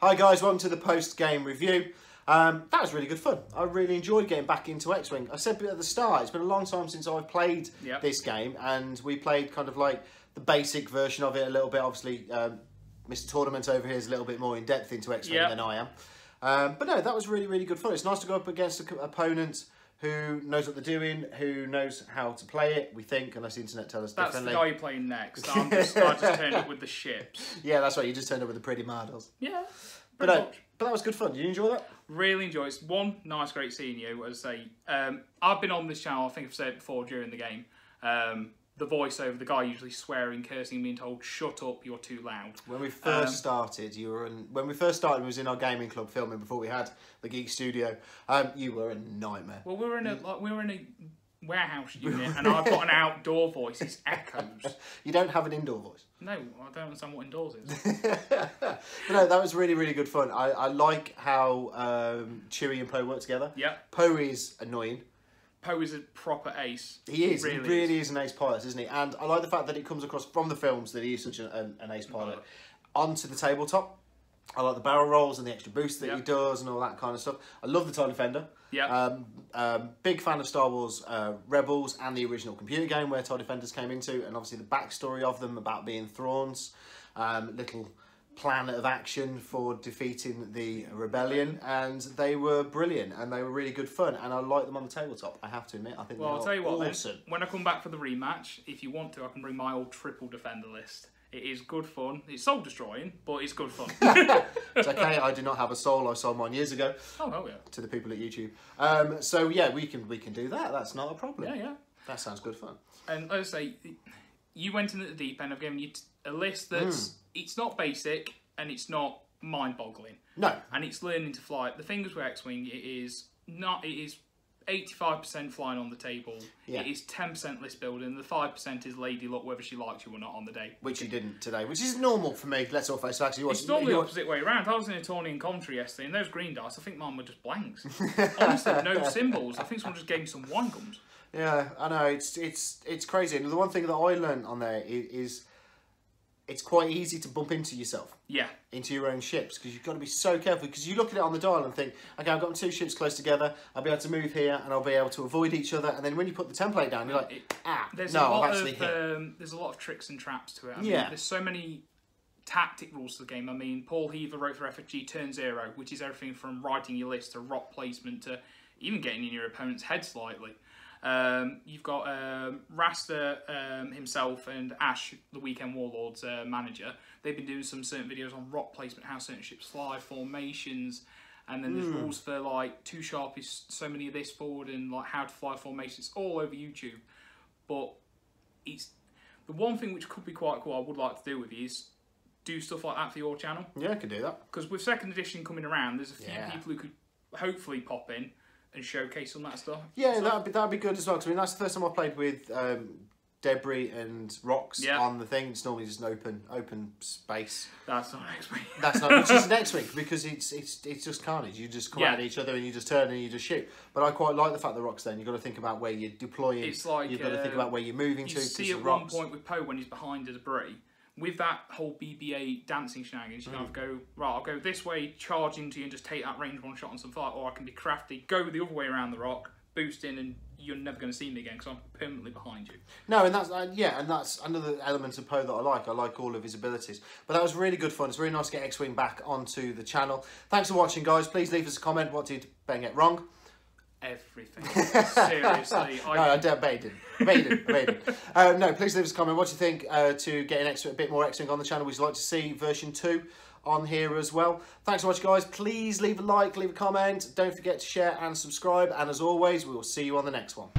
Hi guys, welcome to the post-game review. That was really good fun. I really enjoyed getting back into X-Wing. I said at the start, it's been a long time since I've played this game, and we played kind of like the basic version of it a little bit. Obviously, Mr. Tournament over here is a little bit more in-depth into X-Wing than I am. But no, that was really, really good fun. It's nice to go up against an opponent who knows what they're doing, who knows how to play it, we think, unless the internet tells us differently. That's the guy you're playing next. I just turned up with the ships. Yeah, that's right. You just turned up with the pretty models. Yeah. But that was good fun. Did you enjoy that? Really enjoy it. One, nice, great seeing you. As I say, I've been on this channel, I think I've said it before during the game. The voiceover, the guy usually swearing, cursing, being told, "Shut up, you're too loud." When we first started, you were in. When we first started, we was in our gaming club filming before we had the Geek Studio. You were a nightmare. Well, we were in a warehouse unit, and I've got an outdoor voice. It's echoes. You don't have an indoor voice. No, I don't understand what indoors is. But no, that was really, really good fun. I like how Chewie and Poe work together. Yeah. Poe is annoying. Poe is a proper ace. He is. He really is an ace pilot, isn't he? And I like the fact that it comes across from the films that he is such an ace pilot onto the tabletop. I like the barrel rolls and the extra boost that he does and all that kind of stuff. I love the TIE Defender. Yeah. Big fan of Star Wars Rebels and the original computer game where TIE Defenders came into, and obviously the backstory of them about being Thrawns. Little plan of action for defeating the rebellion, and they were brilliant and they were really good fun, and I like them on the tabletop, I have to admit. I think Well, I'll tell you what, awesome. then, when I come back for the rematch, if you want to, I can bring my old triple defender list It is good fun. It's soul destroying, but it's good fun. It's okay. I do not have a soul. I sold mine years ago. Oh hell yeah! To the people at YouTube. So yeah, we can do that. That's not a problem. Yeah, yeah. That sounds good fun. And as I say, you went in at the deep end. I've given you a list that's it's not basic and it's not mind-boggling. No. And it's learning to fly. The thing is with X-Wing, it is 85% flying on the table. Yeah. It is 10% list building. The 5% is Lady Luck, whether she likes you or not on the day. Which you didn't today, which is normal for me. Let's all face facts. It's normally the opposite way around. I was in a tourney in commentary yesterday, and those green dice, I think mine were just blanks. Honestly, no symbols. I think someone just gave me some wine gums. Yeah, I know. It's crazy. And the one thing that I learned on there is it's quite easy to bump into yourself. Yeah. Into your own ships, because you've got to be so careful, because you look at it on the dial and think, okay, I've got two ships close together, I'll be able to move here and I'll be able to avoid each other, and then when you put the template down, you're like, there's a lot of tricks and traps to it. I mean, there's so many tactic rules to the game. I mean, Paul Heaver wrote for FFG Turn 0, which is everything from writing your list to rock placement to even getting in your opponent's head slightly. You've got Rasta himself and Ash, the Weekend Warlords manager. They've been doing some certain videos on rock placement, how certain ships fly, formations, and then there's rules for like 2 sharp is so many of this forward and like how to fly formations. It's all over YouTube. But it's the one thing which could be quite cool I would like to do with you is do stuff like that for your channel. Yeah, I could do that. Because with 2nd edition coming around, there's a few people who could hopefully pop in and showcase some of that stuff. Yeah, so that'd be good as well. Cause I mean, that's the first time I played with debris and rocks on the thing. It's normally just an open space. That's not X-Wing. That's not. Which is an X-Wing, because it's just carnage. You just come at each other and you just turn and you just shoot. But I quite like the fact that rocks. Then you've got to think about where you're deploying. It's like you've got to think about where you're moving to. You see at one point with Poe when he's behind the debris. With that whole BB-8 dancing shenanigans, you can either go, right, I'll go this way, charge into you and just take that range one shot on some fire, or I can be crafty, go the other way around the rock, boost in, and you're never going to see me again because I'm permanently behind you. No, and that's and that's another element of Poe that I like. I like all of his abilities. But that was really good fun. It's really nice to get X-Wing back onto the channel. Thanks for watching, guys. Please leave us a comment. What did Ben get wrong? Everything. Seriously. No, I don't. Baited. No, please leave us a comment. What do you think to get a bit more X-Wing on the channel? Would you like to see version 2 on here as well? Thanks so much, guys. Please leave a like, leave a comment. Don't forget to share and subscribe. And as always, we will see you on the next one.